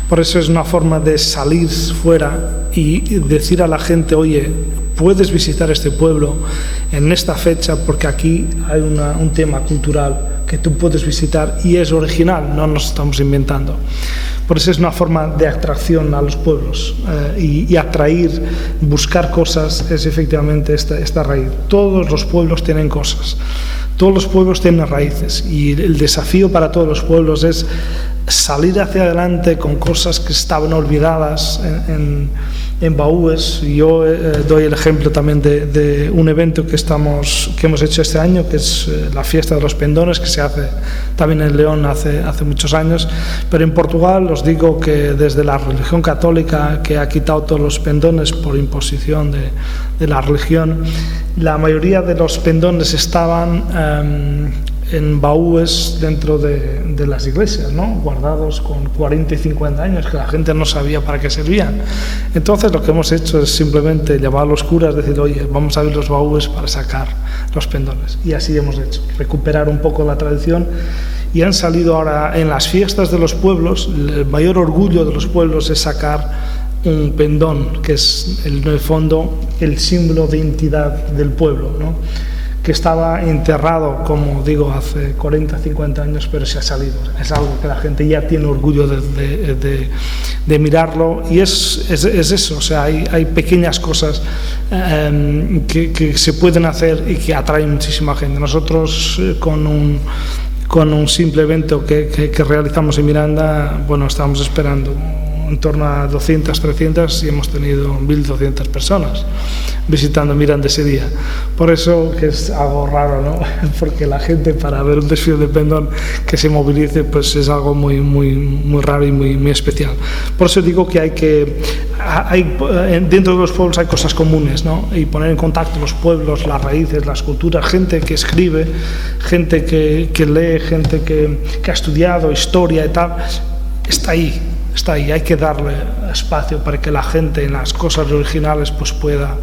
Por eso es una forma de salir fuera y decir a la gente, oye, puedes visitar este pueblo en esta fecha porque aquí hay un tema cultural que tú puedes visitar y es original, no nos estamos inventando. Por eso es una forma de atracción a los pueblos y atraer, buscar cosas, es efectivamente esta raíz. Todos los pueblos tienen cosas, todos los pueblos tienen raíces y el desafío para todos los pueblos es salir hacia adelante con cosas que estaban olvidadas en baúes. Yo doy el ejemplo también de un evento que hemos hecho este año, que es la fiesta de los pendones, que se hace también en León hace muchos años, pero en Portugal os digo que desde la religión católica, que ha quitado todos los pendones por imposición de la religión, la mayoría de los pendones estaban en baúes dentro de las iglesias, ¿no? Guardados con 40 y 50 años, que la gente no sabía para qué servían. Entonces lo que hemos hecho es simplemente llamar a los curas, decir, oye, vamos a abrir los baúes para sacar los pendones. Y así hemos hecho, recuperar un poco la tradición. Y han salido ahora en las fiestas de los pueblos, el mayor orgullo de los pueblos es sacar un pendón, que es en el fondo el símbolo de identidad del pueblo, ¿no? Que estaba enterrado, como digo, hace 40, 50 años, pero se ha salido. Es algo que la gente ya tiene orgullo de mirarlo, y es eso, o sea, hay pequeñas cosas que se pueden hacer y que atraen muchísima gente. Nosotros con un simple evento que realizamos en Miranda, bueno, estábamos esperando en torno a 200, 300 y hemos tenido 1.200 personas visitando Miranda ese día. Por eso que es algo raro, ¿no? Porque la gente, para ver un desfile de pendón que se movilice, pues es algo muy, muy, muy raro y muy, muy especial. Por eso digo que dentro de los pueblos hay cosas comunes, ¿no? Y poner en contacto los pueblos, las raíces, las culturas, gente que escribe, gente que lee, gente que ha estudiado historia y tal, está ahí, hay que darle espacio para que la gente en las cosas originales pues pueda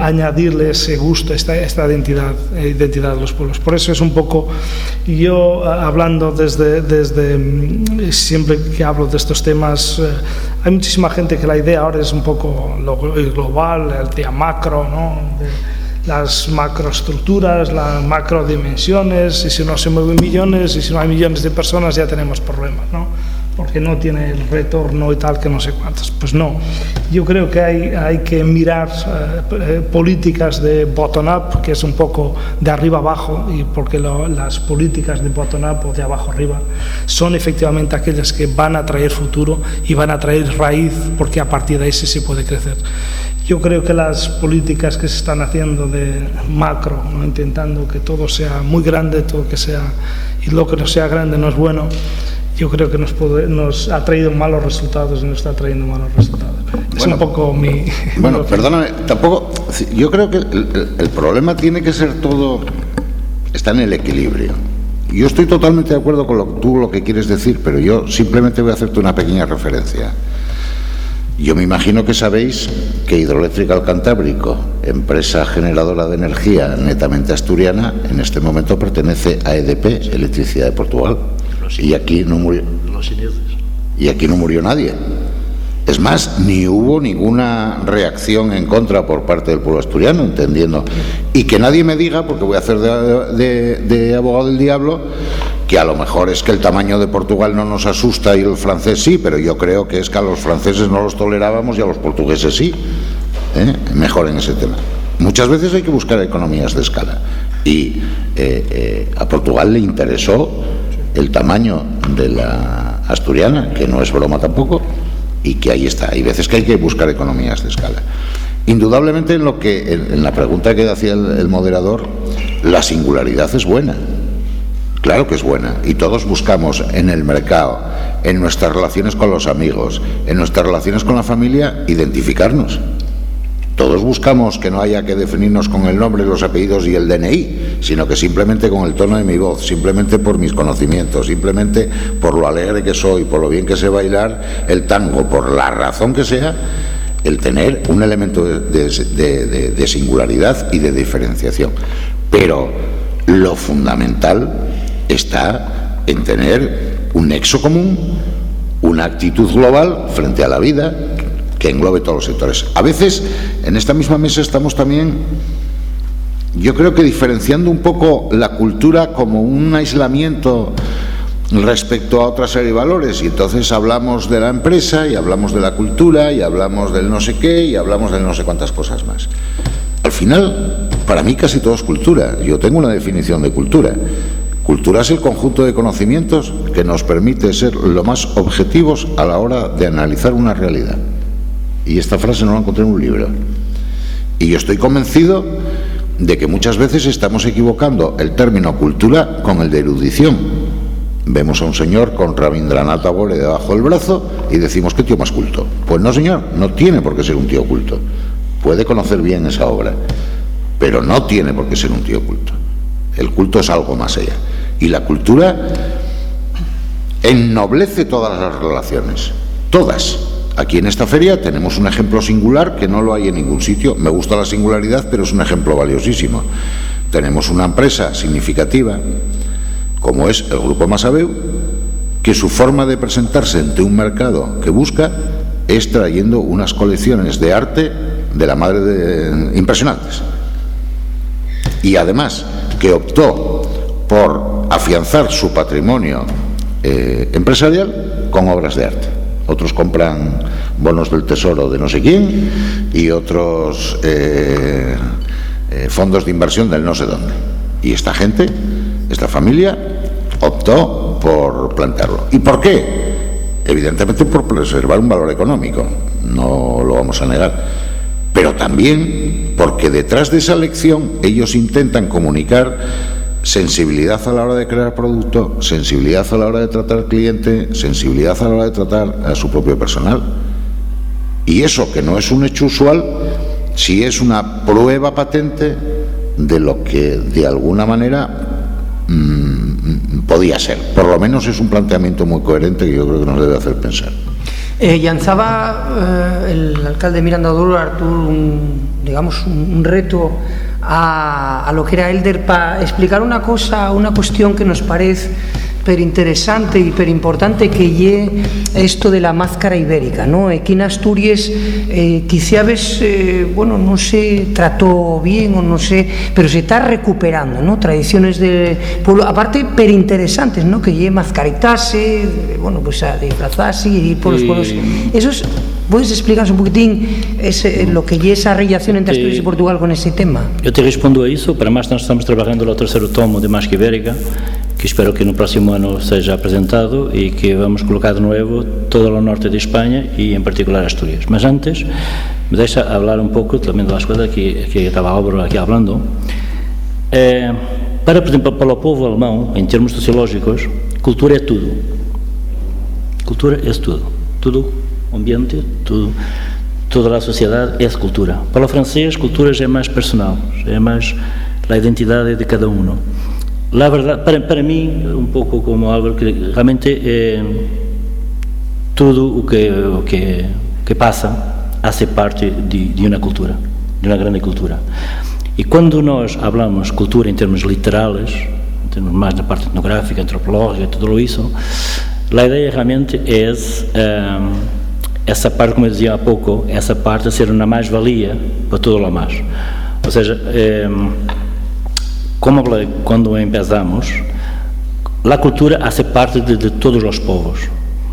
añadirle ese gusto, esta identidad de los pueblos. Por eso es un poco, yo hablando desde siempre que hablo de estos temas, hay muchísima gente que la idea ahora es un poco lo global, el tema macro, ¿no? Las macroestructuras, las macrodimensiones, y si no se mueven millones, y si no hay millones de personas ya tenemos problemas, ¿no? Porque no tiene el retorno y tal, que no sé cuántas. Pues no, yo creo que hay que mirar políticas de bottom-up, que es un poco de arriba abajo, y porque las políticas de bottom-up o de abajo arriba son efectivamente aquellas que van a traer futuro y van a traer raíz, porque a partir de ahí sí se puede crecer. Yo creo que las políticas que se están haciendo de macro, ¿no? Intentando que todo sea muy grande, todo que sea, y lo que no sea grande no es bueno, yo creo que nos ha traído malos resultados y nos está trayendo malos resultados. Es un poco mi... Bueno, perdóname, tampoco... Yo creo que el problema tiene que ser todo... Está en el equilibrio. Yo estoy totalmente de acuerdo con lo que quieres decir, pero yo simplemente voy a hacerte una pequeña referencia. Yo me imagino que sabéis que Hidroeléctrica del Cantábrico, empresa generadora de energía netamente asturiana, en este momento pertenece a EDP, Electricidad de Portugal. Y aquí no murió. Y aquí no murió nadie. Es más, ni hubo ninguna reacción en contra por parte del pueblo asturiano, entendiendo. Y que nadie me diga, porque voy a hacer de abogado del diablo, que a lo mejor es que el tamaño de Portugal no nos asusta y el francés sí, pero yo creo que es que a los franceses no los tolerábamos y a los portugueses sí. Mejor en ese tema. Muchas veces hay que buscar economías de escala. Y a Portugal le interesó el tamaño de la asturiana, que no es broma tampoco, y que ahí está. Hay veces que hay que buscar economías de escala. Indudablemente en la pregunta que hacía el moderador, la singularidad es buena. Claro que es buena, y todos buscamos en el mercado, en nuestras relaciones con los amigos, en nuestras relaciones con la familia, identificarnos. Todos buscamos que no haya que definirnos con el nombre, los apellidos y el DNI, sino que simplemente con el tono de mi voz, simplemente por mis conocimientos, simplemente por lo alegre que soy, por lo bien que sé bailar el tango, por la razón que sea, el tener un elemento de singularidad y de diferenciación. Pero lo fundamental está en tener un nexo común, una actitud global frente a la vida que englobe todos los sectores. A veces, en esta misma mesa estamos también, yo creo que diferenciando un poco la cultura como un aislamiento respecto a otra serie de valores, y entonces hablamos de la empresa y hablamos de la cultura y hablamos del no sé qué y hablamos de no sé cuántas cosas más. Al final, para mí casi todo es cultura. Yo tengo una definición de cultura. Cultura es el conjunto de conocimientos que nos permite ser lo más objetivos a la hora de analizar una realidad. Y esta frase no la encontré en un libro. Y yo estoy convencido de que muchas veces estamos equivocando el término cultura con el de erudición. Vemos a un señor con Rabindranath Tagore debajo del brazo y decimos, ¿qué tío más culto? Pues no, señor, no tiene por qué ser un tío culto. Puede conocer bien esa obra, pero no tiene por qué ser un tío culto. El culto es algo más allá. Y la cultura ennoblece todas las relaciones, todas. Aquí en esta feria tenemos un ejemplo singular que no lo hay en ningún sitio. Me gusta la singularidad, pero es un ejemplo valiosísimo. Tenemos una empresa significativa, como es el Grupo Masaveu, que su forma de presentarse ante un mercado que busca es trayendo unas colecciones de arte de la madre impresionantes. Y además que optó por afianzar su patrimonio empresarial con obras de arte. Otros compran bonos del tesoro de no sé quién y otros fondos de inversión del no sé dónde. Y esta gente, esta familia, optó por plantearlo. ¿Y por qué? Evidentemente por preservar un valor económico, no lo vamos a negar, pero también porque detrás de esa elección ellos intentan comunicar sensibilidad a la hora de crear producto, sensibilidad a la hora de tratar al cliente, sensibilidad a la hora de tratar a su propio personal. Y eso, que no es un hecho usual, sí es una prueba patente de lo que de alguna manera podía ser. Por lo menos es un planteamiento muy coherente que yo creo que nos debe hacer pensar. Lanzaba el alcalde Miranda de Ebro, Artur, un reto a lo que era Elder para explicar una cuestión que nos parece per interesante y per importante, que lle esto de la máscara ibérica, ¿no? Aquí en Asturias quizá ves, no se trató bien o no sé, pero se está recuperando, ¿no? Tradiciones de pueblo, aparte per interesantes, ¿no? Que lle mascaritarse, a disfrazarse y ir por los pueblos. Eso es, ¿puedes explicarnos un poquitín lo que lle esa relación entre Asturias y Portugal con ese tema? Eu te respondo a isso. Para nós estamos trabalhando no terceiro tomo de Máscara Ibérica, que espero que no próximo ano seja apresentado e que vamos colocar de novo todo o norte de Espanha e em particular Asturias. Mas antes, me deixa falar um pouco também das coisas que estava Álvaro aqui falando. Por exemplo, para o povo alemão, em termos sociológicos, cultura é tudo. Cultura é tudo. Tudo, ambiente, tudo. Toda a sociedade é cultura. Para o francês, cultura é mais personal, é mais a identidade de cada um. La verdad, para mí, un poco como Álvaro, que realmente todo o que pasa hace parte de una cultura, de una grande cultura. Y cuando nos hablamos cultura en términos literales, en términos más de parte etnográfica, antropológica, todo eso, la idea realmente es essa parte, como eu dizia há pouco, essa parte a ser uma mais-valia para todo o mais. Ou seja, como cuando empezamos, la cultura hace parte de todos los povos.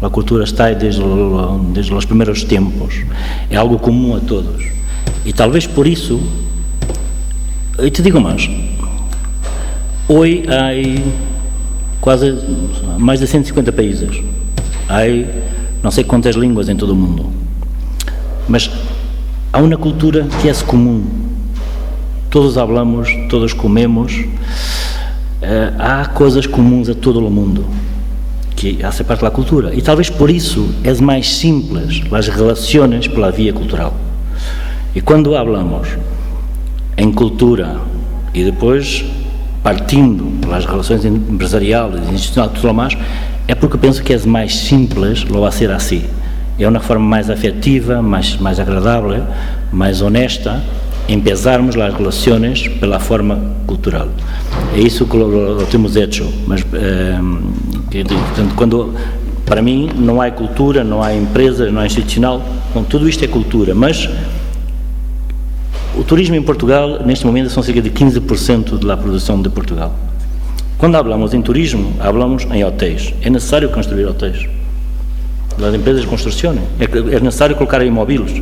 La cultura está desde los primeros tiempos. É algo comum a todos. E talvez por isso, eu te digo mais, hoje há quase mais de 150 países. Há não sei quantas línguas em todo o mundo. Mas há uma cultura que é comum. Todos hablamos, todos comemos, há coisas comuns a todo o mundo, que hace parte da cultura, e talvez por isso é mais simples as relações pela via cultural. E quando falamos em cultura e depois partindo pelas relações empresariais, institucionais e tudo mais, é porque penso que é mais simples lo a ser assim. É uma forma mais afetiva, mais agradável, mais honesta, em pesarmos as relações pela forma cultural. É isso que lo temos hecho, mas portanto, quando, para mim não há cultura, não há empresa, não há institucional, bom, tudo isto é cultura, mas o turismo em Portugal neste momento são cerca de 15% da produção de Portugal. Quando falamos em turismo, falamos em hotéis. É necessário construir hotéis. As empresas de construção, é necessário colocar aí móveis,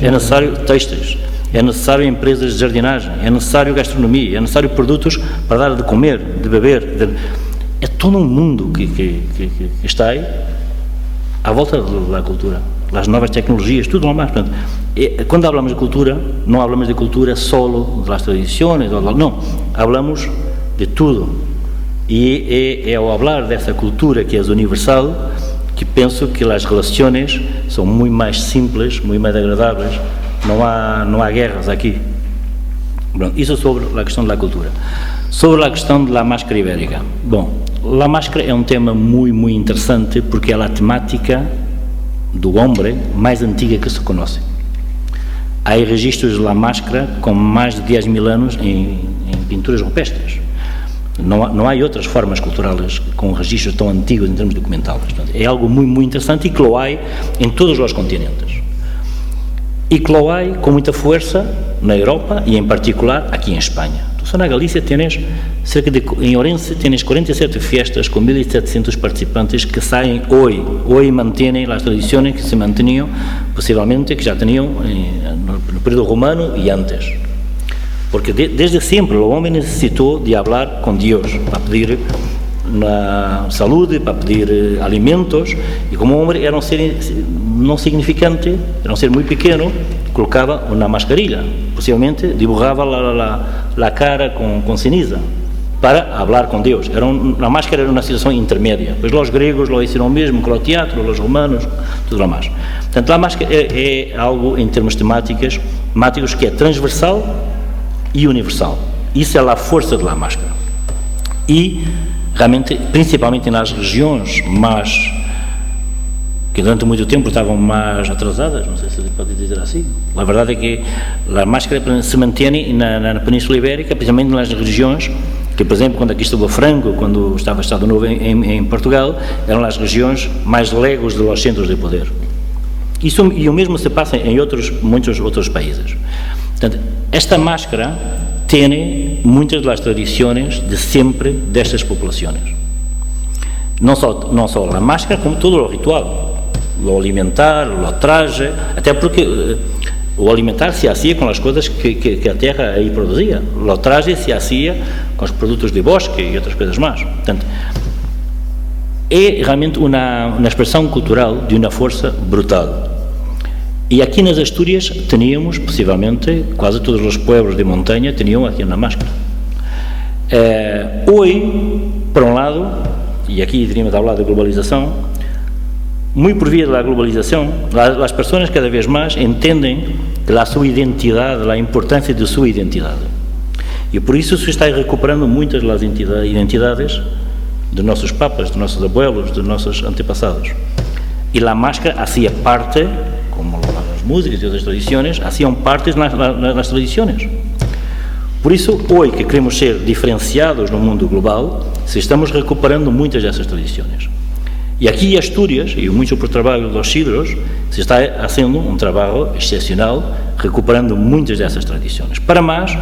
é necessário têxteis, é necessário empresas de jardinagem, é necessário gastronomia, é necessário produtos para dar de comer, de beber. É todo um mundo que está aí à volta da cultura, as novas tecnologias, tudo mais. Portanto, quando falamos de cultura, não falamos de cultura solo das tradições, não, falamos de tudo. E é ao falar dessa cultura que é universal que penso que as relações são muito mais simples, muito mais agradáveis, não há guerras aqui. Bom, isso sobre a questão da cultura. Sobre a questão da máscara ibérica. Bom, a máscara é um tema muito interessante porque é a temática do homem mais antiga que se conhece. Há registros da máscara com mais de 10 mil anos em pinturas rupestres. Não há outras formas culturais com registros tão antigos em termos documentais. Portanto, é algo muito interessante e que lo há em todos os continentes. E que lo há com muita força na Europa e em particular aqui em Espanha. Só na Galícia tens em Orense tens 47 festas com 1.700 participantes que saem hoje mantêm as tradições que se mantinham, possivelmente que já tinham no período romano e antes. Porque desde sempre o homem necessitou de falar com Deus para pedir saúde, para pedir alimentos, e como o homem era um ser não significante, era um ser muito pequeno, colocava uma mascarilha, possivelmente dibujava a cara com ceniza para falar com Deus. A máscara era uma situação intermédia. Pois os gregos lo hicieron mesmo com o teatro, os romanos, tudo o mais. Portanto, a máscara é algo em termos temáticos que é transversal e universal. Isso é a força da máscara. E, realmente, principalmente nas regiões que durante muito tempo estavam mais atrasadas, não sei se pode dizer assim. A verdade é que a máscara se mantém na Península Ibérica, principalmente nas regiões que, por exemplo, quando aqui estava Franco, quando estava Estado Novo em Portugal, eram as regiões mais legos dos centros de poder. E o mesmo se passa em muitos outros países. Portanto, esta máscara tem muitas das tradições de sempre destas populações. Não só a máscara, como todo o ritual. O alimentar, o traje, até porque o alimentar se hacía com as coisas que a terra aí produzia. O traje se hacía com os produtos de bosque e outras coisas mais. Portanto, é realmente uma expressão cultural de uma força brutal. E aqui nas Astúrias teníamos, possivelmente, quase todos os pueblos de montanha tinham aqui uma máscara. Hoje, por um lado, e aqui teríamos de falar de globalização, muito por via da globalização, as pessoas cada vez mais entendem a sua identidade, a importância de sua identidade. E por isso se está recuperando muitas das identidades dos nossos papas, dos nossos abuelos, dos nossos antepassados. E a máscara hacía parte, como as músicas e outras tradições, hacían partes nas tradições. Por isso, hoje que queremos ser diferenciados no mundo global, se estamos recuperando muitas dessas tradições. E aqui em Astúrias, e muito por trabalho dos Cidros, se está fazendo um trabalho excepcional, recuperando muitas dessas tradições. Para mais,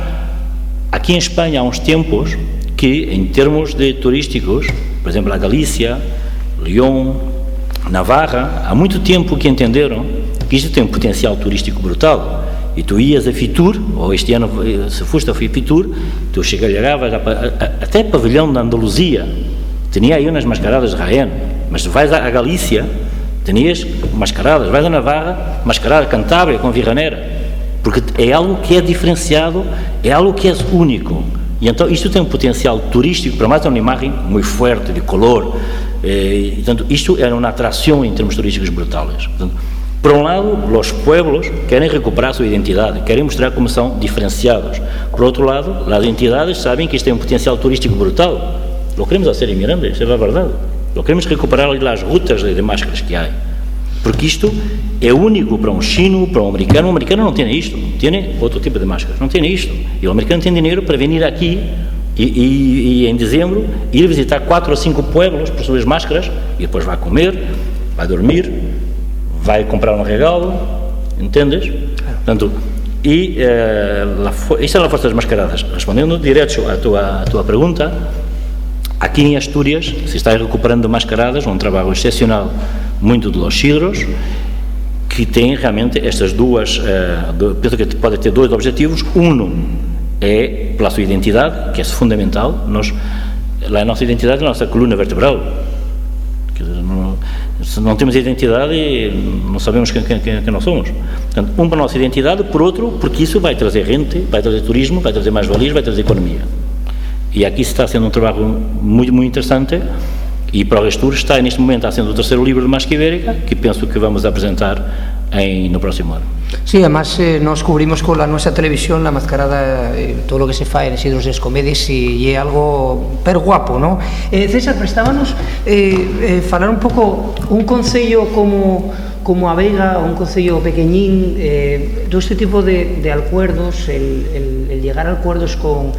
aqui em Espanha há uns tempos que, em termos de turísticos, por exemplo, a Galícia, León, Navarra, há muito tempo que entenderam que isto tem um potencial turístico brutal. E tu ias a Fitur, ou este ano se foste a Fitur, tu chegavas até a pavilhão da Andaluzia, tinha aí umas mascaradas de Jaén, mas vais à Galícia, tinhas mascaradas, vais a Navarra, mascarada, Cantábria, com Virraneira, porque é algo que é diferenciado, é algo que é único, E então isto tem um potencial turístico, para mais é uma imagem muito forte, de color, e, portanto, isto era uma atração em termos turísticos brutais. Portanto, por um lado, os pueblos querem recuperar a sua identidade, querem mostrar como são diferenciados. Por outro lado, as entidades sabem que isto tem um potencial turístico brutal. Lo queremos hacer em Miranda, isso é a verdade. Lo queremos recuperar as rutas de máscaras que há. Porque isto é único para um chino, para um americano. O americano não tem isto, tem outro tipo de máscaras, não tem isto. E o americano tem dinheiro para vir aqui e em dezembro ir visitar 4 ou 5 pueblos por suas máscaras e depois vai comer, vai dormir, vai comprar um regalo, entendes? Portanto, e esta é a força das mascaradas. Respondendo direto à tua pergunta, aqui em Astúrias se está recuperando mascaradas, um trabalho excepcional, muito de los Sidros, que tem realmente estas duas, penso que pode ter 2 objetivos. É pela sua identidade, que é fundamental. A nossa identidade é a nossa coluna vertebral. Quer dizer, se não temos identidade, não sabemos quem nós somos. Portanto, para a nossa identidade, por outro, porque isso vai trazer rente, vai trazer turismo, vai trazer mais valias, vai trazer economia. E aqui se está sendo um trabalho muito, muito interessante. E para o Gestur está neste momento sendo o 3º livro de Máscara Ibérica, que penso que vamos apresentar no próximo ano. Sí, además nos cubrimos con nuestra televisión la mascarada, todo lo que se fa en Isidros des Comedis, y es algo per guapo, ¿no? César, prestábanos falar un pouco un concello como a Vega, un concello pequeñín, todo este tipo de acuerdos, el llegar a acuerdos con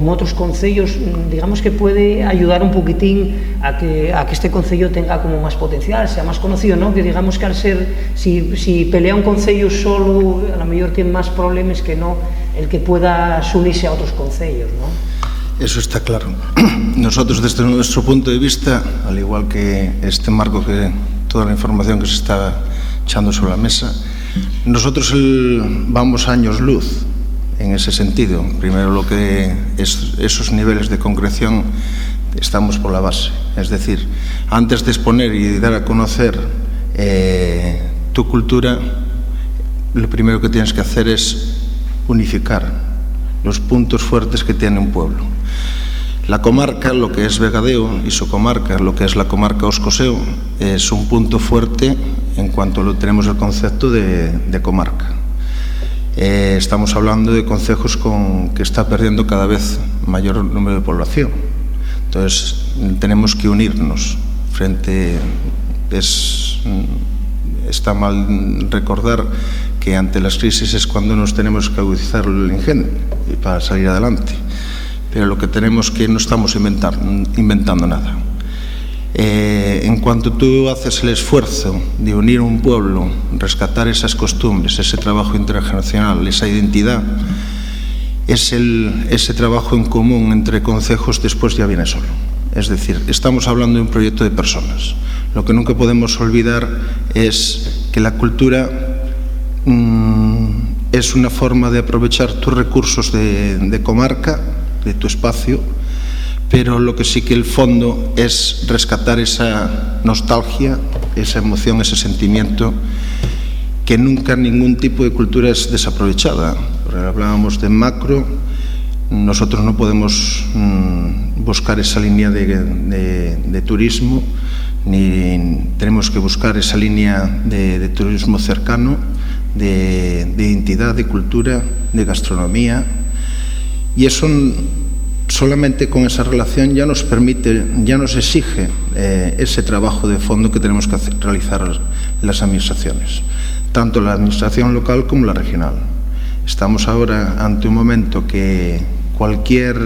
otros concellos, digamos que puede ayudar un poquitín a que este concello tenga como más potencial, sea más conocido, ¿no? Que digamos que al ser, si pelea un concello solo, a lo mejor tiene más problemas que no el que pueda unirse a otros concellos, ¿no? Eso está claro. Nosotros, desde nuestro punto de vista, al igual que este marco, que toda la información que se está echando sobre la mesa, nosotros vamos años luz en ese sentido. Primero, lo que es esos niveles de concreción, estamos por la base. Es decir, antes de exponer y dar a conocer tu cultura, lo primero que tienes que hacer es unificar los puntos fuertes que tiene un pueblo. La comarca, lo que es Vegadeo, y su comarca, lo que es la comarca Oscoseo, es un punto fuerte en cuanto lo tenemos el concepto de comarca. Estamos hablando de concejos que está perdiendo cada vez mayor número de población. Entonces, tenemos que unirnos frente... Está mal recordar que ante las crisis es cuando nos tenemos que agudizar el ingenio para salir adelante. Pero lo que tenemos que no estamos inventando nada. En cuanto tú haces el esfuerzo de unir un pueblo, rescatar esas costumbres, ese trabajo intergeneracional, esa identidad, ese trabajo en común entre concejos después ya viene solo. Es decir, estamos hablando de un proyecto de personas. Lo que nunca podemos olvidar es que la cultura es una forma de aprovechar tus recursos de comarca, de tu espacio, pero lo que sí que el fondo es rescatar esa nostalgia, esa emoción, ese sentimiento, que nunca ningún tipo de cultura es desaprovechada. Porque hablábamos de macro, nosotros no podemos buscar esa línea de turismo, ni tenemos que buscar esa línea de turismo cercano, de identidad, de cultura, de gastronomía, y eso solamente con esa relación ya nos permite, ya nos exige ese trabajo de fondo que tenemos que realizar las administraciones, tanto la administración local como la regional. Estamos ahora ante un momento que cualquier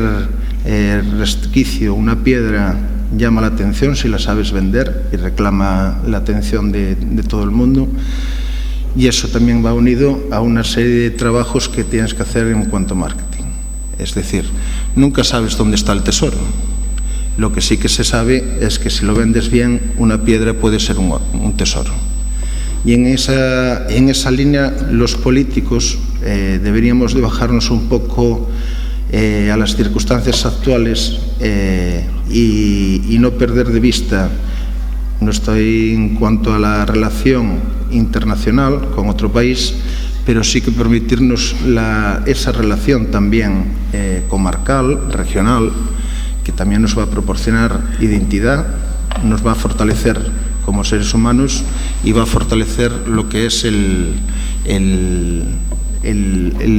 resquicio, una piedra, llama la atención si la sabes vender y reclama la atención de todo el mundo, y eso también va unido a una serie de trabajos que tienes que hacer en cuanto a marketing. Es decir, nunca sabes dónde está el tesoro. Lo que sí que se sabe es que si lo vendes bien, una piedra puede ser un tesoro. Y en esa línea los políticos deberíamos de bajarnos un poco a las circunstancias actuales y no perder de vista, no estoy en cuanto a la relación internacional con otro país, pero sí que permitirnos esa relación también comarcal, regional, que también nos va a proporcionar identidad, nos va a fortalecer como seres humanos y va a fortalecer lo que es el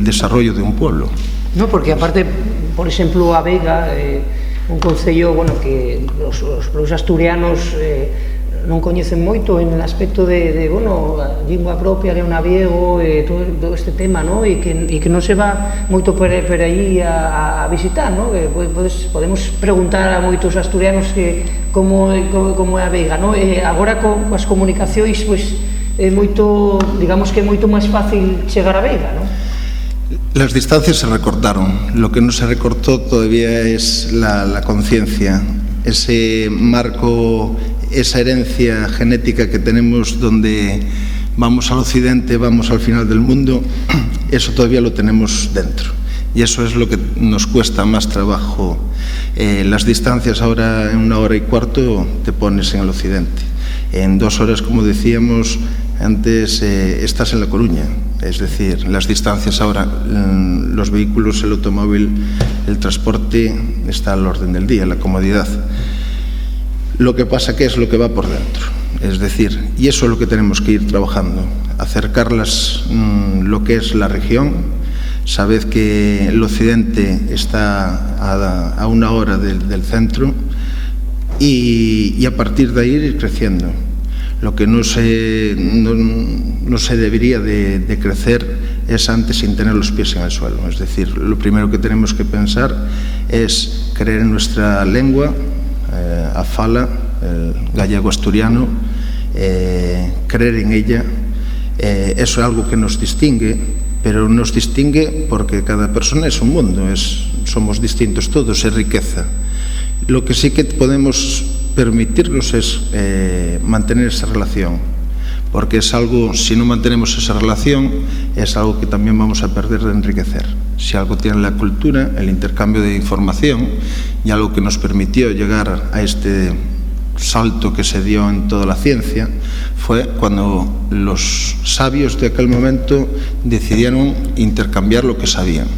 desarrollo de un pueblo. No, porque aparte, por exemplo, a Vega, un concello, bueno, que os asturianos non coñecen moito en el aspecto de bueno, a lingua propia de un naviego, todo este tema, ¿no? E que non se va moito por aí a visitar, ¿no? Podemos preguntar a moitos asturianos que como é a Vega, ¿no? Agora coas comunicacións, pois é moito, digamos que é moito máis fácil chegar a Vega, ¿no? Las distancias se recortaron, lo que no se recortó todavía es la conciencia, ese marco, esa herencia genética que tenemos donde vamos al occidente, vamos al final del mundo, eso todavía lo tenemos dentro y eso es lo que nos cuesta más trabajo. Las distancias ahora en 1 hora y cuarto te pones en el occidente, en 2 horas, como decíamos antes, estás en La Coruña. Es decir, las distancias ahora, los vehículos, el automóvil, el transporte está al orden del día, la comodidad. Lo que pasa que es lo que va por dentro, es decir, y eso es lo que tenemos que ir trabajando, acercarlas lo que es la región. Sabed que el occidente está a 1 hora del centro y a partir de ahí ir creciendo. Lo que no se debería de crecer es antes sin tener los pies en el suelo. Es decir, lo primero que tenemos que pensar es creer en nuestra lengua, a fala, el gallego-asturiano, creer en ella. Eso es algo que nos distingue, pero nos distingue porque cada persona es un mundo, somos distintos todos, es riqueza. Lo que sí que podemos permitirnos es mantener esa relación, porque es algo, si no mantenemos esa relación, es algo que también vamos a perder de enriquecer. Si algo tiene la cultura, el intercambio de información, y algo que nos permitió llegar a este salto que se dio en toda la ciencia, fue cuando los sabios de aquel momento decidieron intercambiar lo que sabían.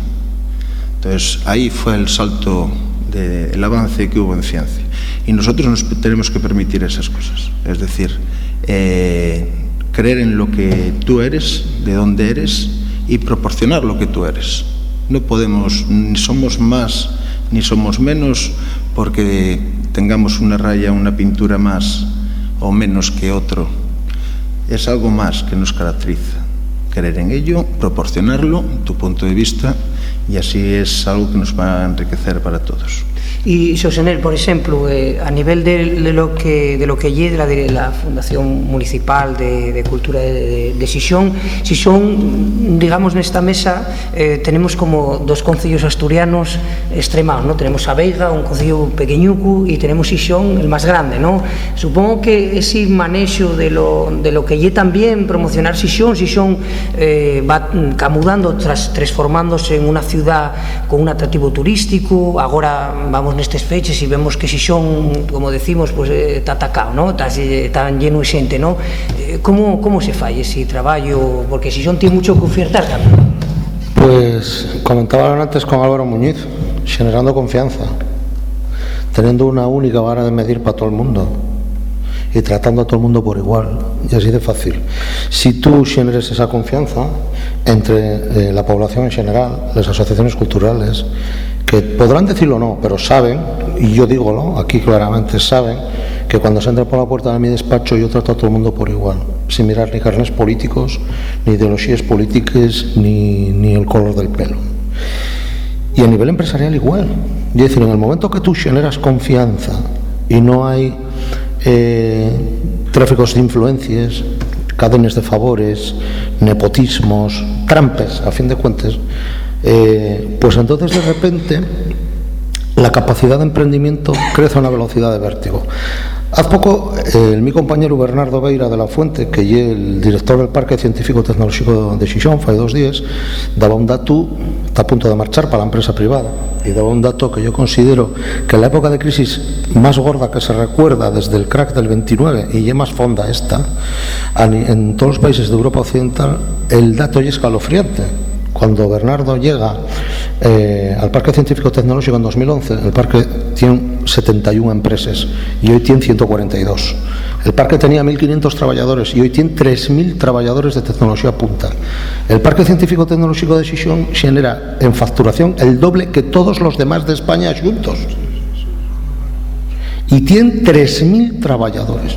Entonces, ahí fue el salto del avance que hubo en ciencia. Y nosotros nos tenemos que permitir esas cosas. Es decir, creer en lo que tú eres, de dónde eres, y proporcionar lo que tú eres. No podemos, ni somos más, ni somos menos, porque tengamos una raya, una pintura más o menos que otro. Es algo más que nos caracteriza. Creer en ello, proporcionarlo, tu punto de vista, y así es algo que nos va a enriquecer para todos. Y sostener, por ejemplo, a nivel de lo que lle la Fundación Municipal de Cultura de Xixón, digamos, nesta mesa tenemos como dos concellos asturianos extremados, ¿no? Tenemos a Veiga, un concello pequeñuco, y tenemos Xixón, el más grande, ¿no? Supongo que ese manejo de lo que lle también promocionar Xixón va camudando, transformándose en una ciudad con un atractivo turístico. Agora vamos nestes fechas e vemos que Xixón, como decimos, pues, está atacado, ¿no? Está lleno de xente, ¿no? Como se fai ese traballo? Porque Xixón tiene mucho que ofertar tamén. Pues comentaba antes con Álvaro Muñiz, generando confianza, teniendo una única vara de medir para todo el mundo y tratando a todo el mundo por igual, y así de fácil. Si tú generes esa confianza entre la población en general, las asociaciones culturales, que podrán decirlo o no, pero saben, y yo digo, ¿no?, aquí claramente saben, que cuando se entra por la puerta de mi despacho yo trato a todo el mundo por igual, sin mirar ni carnes políticos, ni ideologías políticas, ni el color del pelo. Y a nivel empresarial igual. Es decir, en el momento que tú generas confianza y no hay tráficos de influencias, cadenas de favores, nepotismos, trampes, a fin de cuentas, pues entonces de repente la capacidad de emprendimiento crece a una velocidad de vértigo. Haz poco, mi compañero Bernardo Beira de la Fuente, que es el director del Parque Científico Tecnológico de Xixón, fai 2 días, daba un dato, está a punto de marchar para la empresa privada, y daba un dato que yo considero que en la época de crisis más gorda que se recuerda desde el crack del 29, y ya más fonda esta, en todos los países de Europa Occidental, el dato es escalofriante. Cuando Bernardo llega al Parque Científico Tecnológico en 2011, el parque tiene 71 empresas y hoy tiene 142. El parque tenía 1.500 trabajadores y hoy tiene 3.000 trabajadores de tecnología punta. El Parque Científico Tecnológico de Xixón genera en facturación el doble que todos los demás de España juntos. Y tiene 3.000 trabajadores.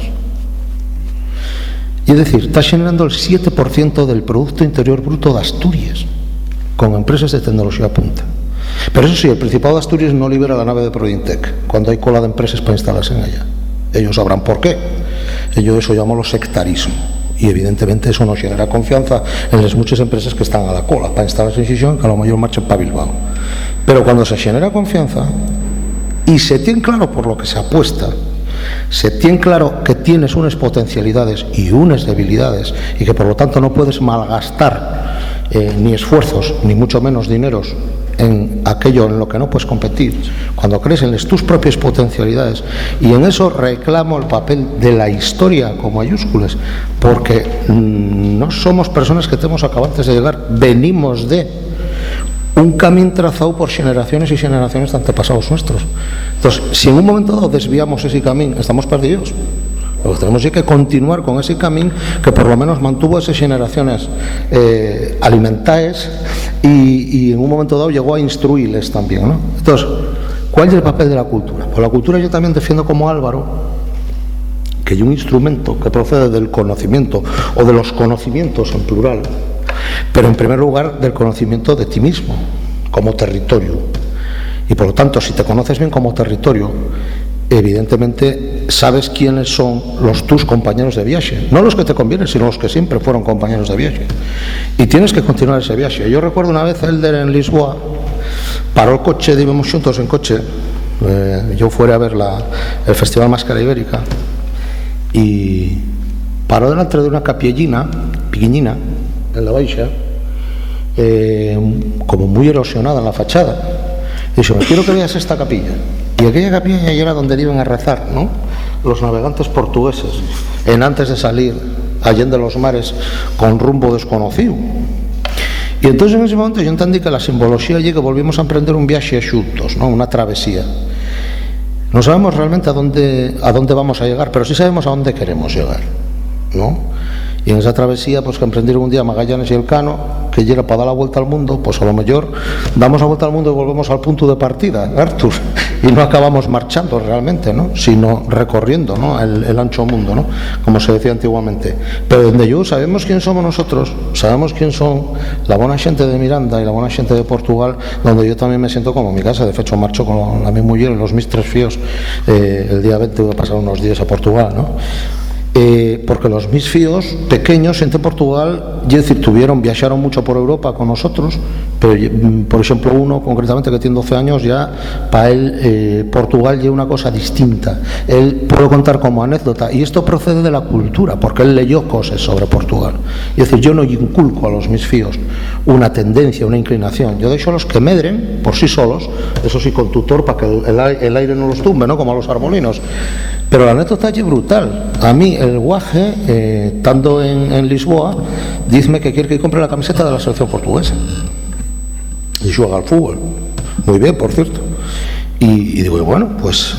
Y es decir, está generando el 7% del Producto Interior Bruto de Asturias, con empresas de tecnología punta. Pero eso sí, el Principado de Asturias no libera la nave de Prodintec cuando hay cola de empresas para instalarse en ella. Ellos sabrán por qué. Ellos eso llaman sectarismo. Y evidentemente eso no genera confianza en las muchas empresas que están a la cola para instalarse en Xixón, que a lo mejor marchan para Bilbao. Pero cuando se genera confianza y se tiene claro por lo que se apuesta, se tiene claro que tienes unas potencialidades y unas debilidades y que por lo tanto no puedes malgastar ni esfuerzos ni mucho menos dineros en aquello en lo que no puedes competir, cuando crees en tus propias potencialidades, y en eso reclamo el papel de la historia con mayúsculas, porque no somos personas que tenemos acabantes de llegar, venimos de un camino trazado por generaciones y generaciones de antepasados nuestros. Entonces, si en un momento dado desviamos ese camino, estamos perdidos. Lo que tenemos es que continuar con ese camino que por lo menos mantuvo esas generaciones alimentadas y en un momento dado llegó a instruirles también, ¿no? Entonces, ¿cuál es el papel de la cultura? Pues la cultura yo también defiendo como Álvaro que hay un instrumento que procede del conocimiento o de los conocimientos en plural, pero en primer lugar del conocimiento de ti mismo como territorio. Y por lo tanto, si te conoces bien como territorio, evidentemente sabes quiénes son tus compañeros de viaje, no los que te convienen, sino los que siempre fueron compañeros de viaje, y tienes que continuar ese viaje. Yo recuerdo una vez Elder en Lisboa paró el coche, íbamos juntos en coche, yo fuera a ver el Festival Máscara Ibérica, y paró delante de una capellina pequeñina en la Baixa, como muy erosionada en la fachada. Y dijo, quiero que veas esta capilla. Y aquella capilla ya era donde iban a rezar, ¿no?, los navegantes portugueses antes de salir allende los mares con rumbo desconocido. Y entonces en ese momento yo entendí que la simbología allí que volvimos a emprender un viaje juntos, ¿no?, una travesía. No sabemos realmente a dónde vamos a llegar, pero sí sabemos a dónde queremos llegar, ¿no? Y en esa travesía, pues que emprendieron un día Magallanes y Elcano, que llega para dar la vuelta al mundo, pues a lo mejor damos la vuelta al mundo y volvemos al punto de partida, Artur, y no acabamos marchando realmente, ¿no?, sino recorriendo, ¿no?, el ancho mundo, ¿no?, como se decía antiguamente. Pero donde yo sabemos quién somos nosotros, sabemos quién son la buena gente de Miranda y la buena gente de Portugal, donde yo también me siento como en mi casa. De hecho marcho con la mi mujer y los mis 3 fíos el día 20 voy a pasar unos días a Portugal, ¿no? Porque los mis fíos pequeños en Portugal, es decir, viajaron mucho por Europa con nosotros, pero por ejemplo uno concretamente que tiene 12 años, ya para él Portugal es una cosa distinta. Él puedo contar como anécdota, y esto procede de la cultura, porque él leyó cosas sobre Portugal. Es decir, yo no inculco a los mis fíos una tendencia, una inclinación, yo dejo a los que medren por sí solos, eso sí con tutor para que el aire no los tumbe, ¿no?, como a los armolinos. Pero la anécdota es brutal. A mí el guaje, estando en Lisboa, díceme que quiere que compre la camiseta de la selección portuguesa y juega al fútbol muy bien, por cierto. Y digo, bueno, pues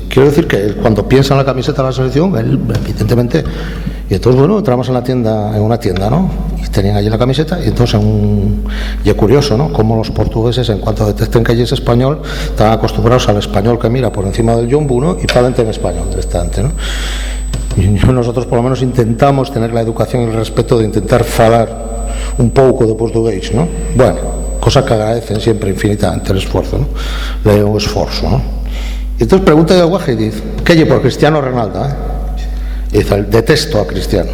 quiero decir que cuando piensa en la camiseta de la selección, él evidentemente. Y entonces, bueno, entramos en una tienda, ¿no?, y tenían allí la camiseta, y entonces y es curioso, ¿no?, como los portugueses, en cuanto detecten que allí es español, están acostumbrados al español que mira por encima del jumbo, ¿no?, y talente en español directamente, ¿no? Y nosotros por lo menos intentamos tener la educación y el respeto de intentar falar un pouco de portugués, ¿no? Bueno, cosa que agradecen siempre infinitamente el esfuerzo, ¿no?, el esfuerzo, ¿no? Y entonces pregunta de guaje y dice, ¿qué hay por Cristiano Ronaldo, Y dice, detesto a Cristiano.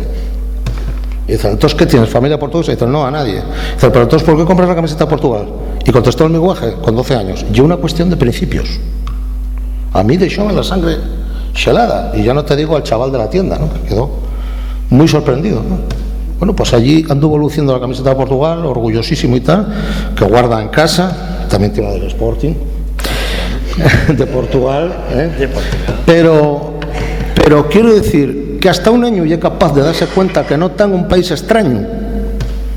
Y dice, entonces, ¿qué tienes? ¿Familia portuguesa? Y dice, no, a nadie. Y dice, pero entonces, ¿por qué compras la camiseta a Portugal? Y contestó el miguaje con 12 años, y una cuestión de principios. A mí dejó en la sangre Xelada. Y ya no te digo al chaval de la tienda, ¿no?, que quedó muy sorprendido, ¿no? Bueno, pues allí anduvo luciendo la camiseta de Portugal, orgullosísimo y tal, que guarda en casa, también tiene la del Sporting de Portugal, Pero quiero decir que hasta un año ya es capaz de darse cuenta que no está en un país extraño,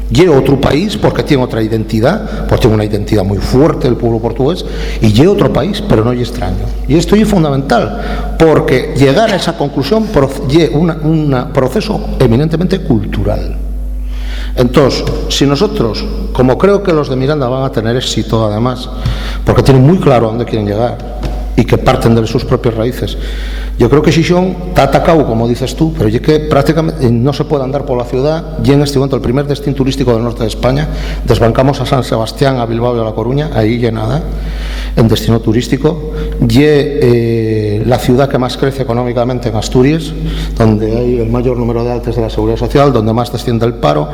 y otro país porque tiene otra identidad, porque tiene una identidad muy fuerte el pueblo portugués, y es otro país, pero no es extraño. Y esto es fundamental, porque llegar a esa conclusión es un proceso eminentemente cultural. Entonces, si nosotros, como creo que los de Miranda van a tener éxito además, porque tienen muy claro a dónde quieren llegar y que parten de sus propias raíces, yo creo que Xixón está atacado, como dices tú, pero es que prácticamente no se puede andar por la ciudad, y en este momento el primer destino turístico del norte de España, desbancamos a San Sebastián, a Bilbao y a La Coruña, ahí ya nada, en destino turístico, y la ciudad que más crece económicamente en Asturias, donde hay el mayor número de altas de la Seguridad Social, donde más desciende el paro,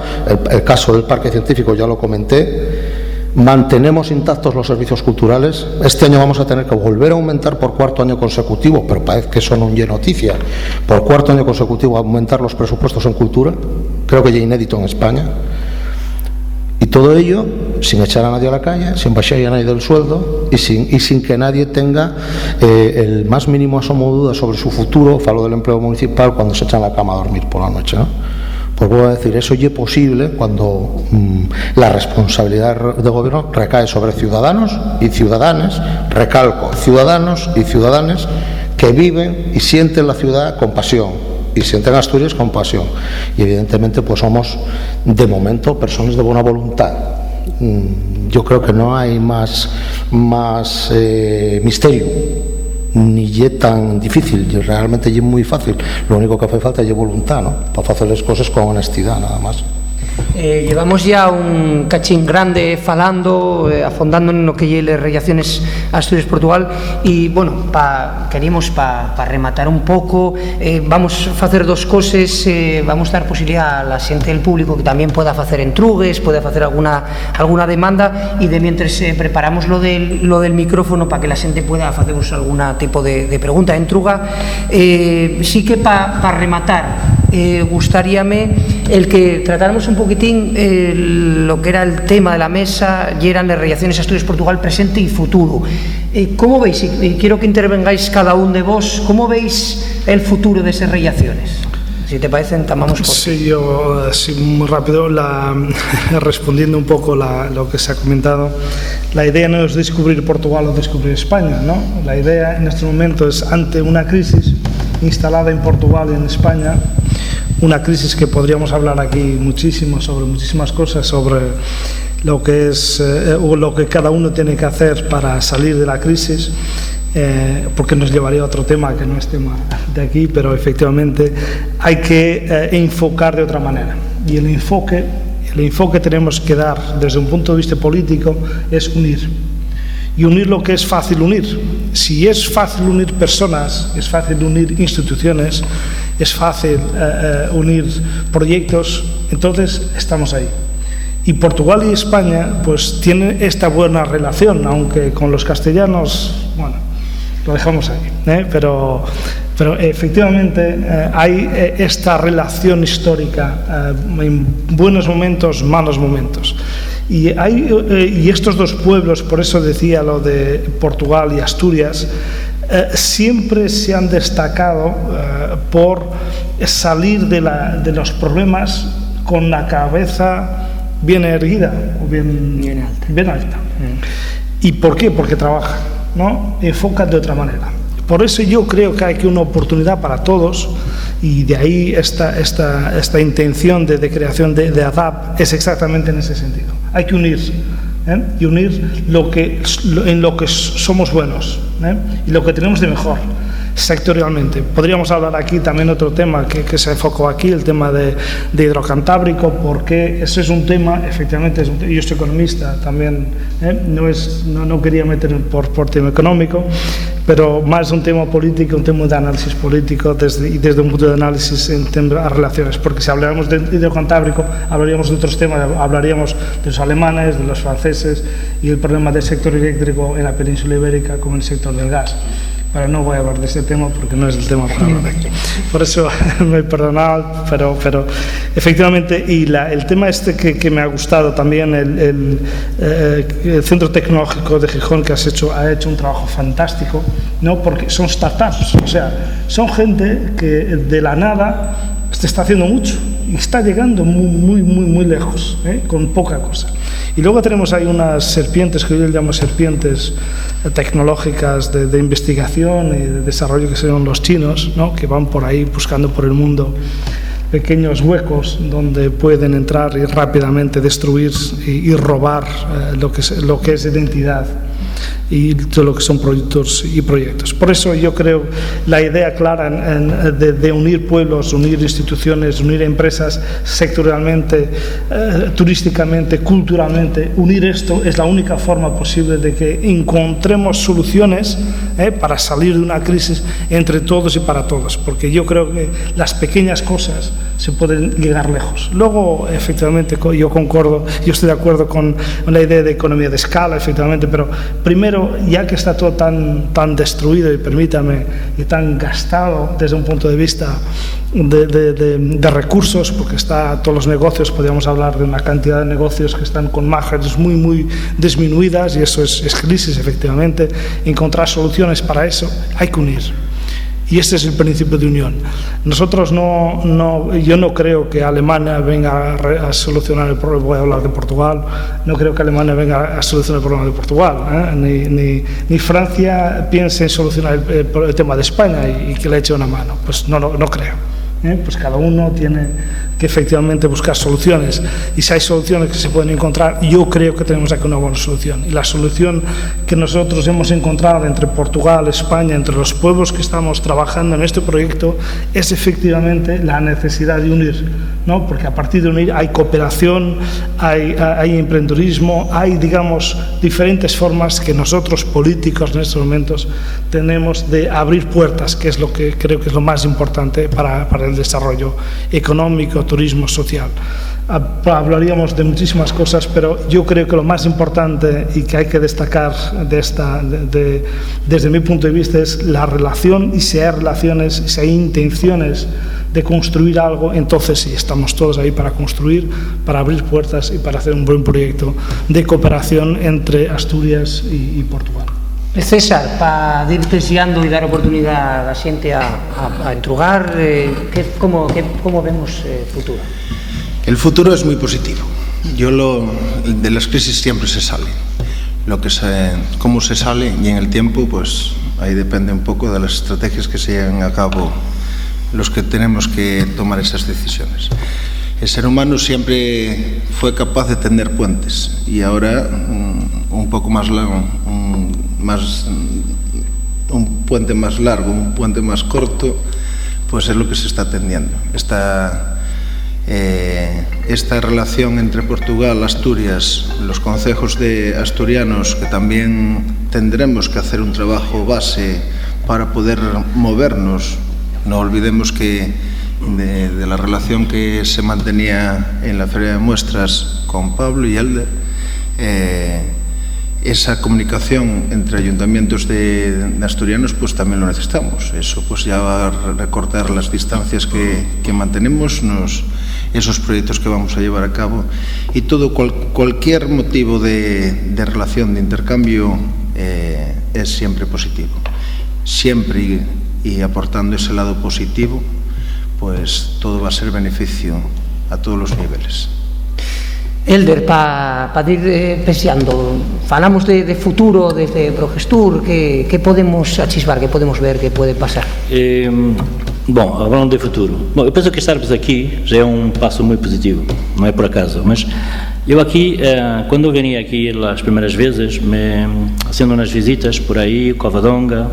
el caso del Parque Científico ya lo comenté. Mantenemos intactos los servicios culturales. Este año vamos a tener que volver a aumentar por cuarto año consecutivo, pero parece que eso no es noticia, por cuarto año consecutivo aumentar los presupuestos en cultura. Creo que ya es inédito en España. Y todo ello sin echar a nadie a la calle, sin bajar a nadie del sueldo y sin que nadie tenga el más mínimo asomo de duda sobre su futuro. Falo del empleo municipal cuando se echan a la cama a dormir por la noche, ¿no? Pues voy a decir, eso ya es posible cuando la responsabilidad de gobierno recae sobre ciudadanos y ciudadanas, recalco, ciudadanos y ciudadanas que viven y sienten la ciudad con pasión, y sienten Asturias con pasión. Y evidentemente pues somos, de momento, personas de buena voluntad. Yo creo que no hay más misterio, ni es tan difícil, y realmente es muy fácil. Lo único que hace falta es voluntad, ¿no?, para hacer las cosas con honestidad, nada más. Llevamos ya un cachín grande falando, afondando en lo que lle las relaciones Asturias-Portugal, y bueno, queríamos para rematar un pouco, vamos a facer dos cosas. Vamos a dar posibilidad a la xente del público que tamén poda facer entrugues, poda facer alguna demanda, e de mientras preparamos lo del micrófono para que la xente pueda facernos algún tipo de pregunta, entruga. Sí que para rematar, gustaríame el que tratáramos un poquitín lo que era el tema de la mesa, y eran las relaciones Asturias-Portugal presente y futuro. ¿Cómo veis? Y quiero que intervengáis cada uno de vos. ¿Cómo veis el futuro de esas relaciones? Si te parecen, tomamos por... Sí, yo, así muy rápido, respondiendo un poco lo que se ha comentado, la idea no es descubrir Portugal o descubrir España, ¿no? La idea en este momento es, ante una crisis instalada en Portugal y en España, una crisis que podríamos hablar aquí muchísimo, sobre muchísimas cosas, sobre lo que es o lo que cada uno tiene que hacer para salir de la crisis, porque nos llevaría a otro tema que no es tema de aquí, pero efectivamente hay que enfocar de otra manera. Y el enfoque tenemos que dar desde un punto de vista político es unir. Y unir lo que es fácil unir. Si es fácil unir personas, es fácil unir instituciones, es fácil unir proyectos, entonces estamos ahí. Y Portugal y España pues tienen esta buena relación, aunque con los castellanos, bueno, lo dejamos ahí, pero efectivamente hay esta relación histórica en buenos momentos, malos momentos. Y estos dos pueblos, por eso decía lo de Portugal y Asturias, siempre se han destacado por salir de los problemas con la cabeza bien erguida o bien alta. ¿Y por qué? Porque trabajan, ¿no? Enfocan de otra manera. Por eso yo creo que hay una oportunidad para todos, y de ahí esta intención de creación de ADAP es exactamente en ese sentido. Hay que unir, y unir en lo que somos buenos, y lo que tenemos de mejor sectorialmente. Podríamos hablar aquí también otro tema que se enfocó aquí, el tema de hidrocantábrico, porque ese es un tema, efectivamente, yo soy economista también, no quería meter por tema económico, pero más un tema político, un tema de análisis político desde un punto de análisis en temas de relaciones, porque si habláramos de hidrocantábrico hablaríamos de otros temas, hablaríamos de los alemanes, de los franceses y el problema del sector eléctrico en la península ibérica como en el sector del gas. pero no voy a hablar de ese tema porque no es el tema para hablar aquí. Por eso me perdonad, pero efectivamente, y el tema que me ha gustado también, el Centro Tecnológico de Gijón, que ha hecho un trabajo fantástico, ¿no? Porque son startups, o sea, son gente que de la nada se está haciendo mucho y está llegando muy lejos, con poca cosa. Y luego tenemos ahí unas serpientes, que yo les llamo serpientes tecnológicas de investigación y de desarrollo, que son los chinos, ¿no? Que van por ahí buscando por el mundo pequeños huecos donde pueden entrar y rápidamente destruir y robar lo que es identidad y todo lo que son productos y proyectos. Por eso yo creo la idea clara de unir pueblos, unir instituciones, unir empresas sectorialmente, turísticamente, culturalmente, unir esto es la única forma posible de que encontremos soluciones para salir de una crisis entre todos y para todos, porque yo creo que las pequeñas cosas se pueden llegar lejos. Luego, efectivamente, yo concordo, yo estoy de acuerdo con la idea de economía de escala, efectivamente, pero primero, ya que está todo tan destruido, y permítame, y tan gastado desde un punto de vista de recursos, porque todos los negocios, podríamos hablar de una cantidad de negocios que están con márgenes muy disminuidas, y eso es crisis, efectivamente. Encontrar soluciones para eso hay que unir. Y este es el principio de unión. Nosotros yo no creo que Alemania venga a solucionar el problema, voy a hablar de Portugal, no creo que Alemania venga a solucionar el problema de Portugal, ni Francia piense en solucionar el tema de España y que le eche una mano. Pues no creo. Pues cada uno tiene que efectivamente buscar soluciones, y si hay soluciones que se pueden encontrar, yo creo que tenemos aquí una buena solución, y la solución que nosotros hemos encontrado entre Portugal, España, entre los pueblos que estamos trabajando en este proyecto, es efectivamente la necesidad de unir, ¿no? Porque a partir de unir hay cooperación, hay emprendedurismo, hay, digamos, diferentes formas que nosotros políticos en estos momentos tenemos de abrir puertas, que es lo que creo que es lo más importante para el desarrollo económico, turismo, social. Hablaríamos de muchísimas cosas, pero yo creo que lo más importante y que hay que destacar desde mi punto de vista es la relación, y si hay relaciones, si hay intenciones de construir algo, entonces sí, estamos todos ahí para construir, para abrir puertas y para hacer un buen proyecto de cooperación entre Asturias y Portugal. César, para ir presiando y dar oportunidad a la xente a entrugar, ¿cómo vemos el futuro? El futuro es muy positivo. De las crisis siempre se sale. Cómo se sale y en el tiempo, pues ahí depende un poco de las estrategias que se lleven a cabo los que tenemos que tomar esas decisiones. El ser humano siempre fue capaz de tender puentes, y ahora un poco más largo, un puente más largo, un puente más corto, pues es lo que se está tendiendo. Esta relación entre Portugal, Asturias, los concejos de asturianos, que también tendremos que hacer un trabajo base para poder movernos. No olvidemos que de la relación que se mantenía en la Feria de Muestras con Pablo y Elder, esa comunicación entre ayuntamientos de asturianos, pues también lo necesitamos. Eso pues ya va a recortar las distancias que mantenemos, esos proyectos que vamos a llevar a cabo, y cualquier motivo de relación, de intercambio, es siempre positivo. Siempre y aportando ese lado positivo, pues todo va a ser beneficio a todos los niveles. Elder, para ir pensando, falamos de futuro desde Progestur, que podemos achisbar, que podemos ver que puede pasar? Bom, falando de futuro, eu penso que estarmos aqui já é passo muito positivo, não é por acaso, mas eu aqui, quando eu venho aqui as primeiras vezes, haciendo umas visitas por aí, Covadonga,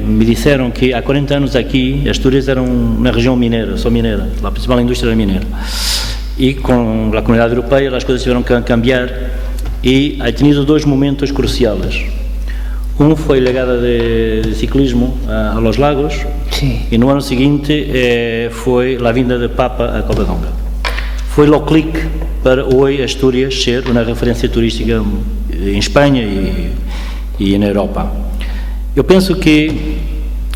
me disseram que há 40 anos aqui Asturias era uma região mineira, só mineira, a principal indústria era mineira, e com a comunidade europeia as coisas tiveram que cambiar, e ha tenido dois momentos cruciais. Um foi a chegada de ciclismo a Los Lagos, sí. E no ano seguinte foi a vinda de Papa a Covadonga. Foi o clique para hoje Asturias ser uma referência turística em Espanha e na Europa. Eu penso que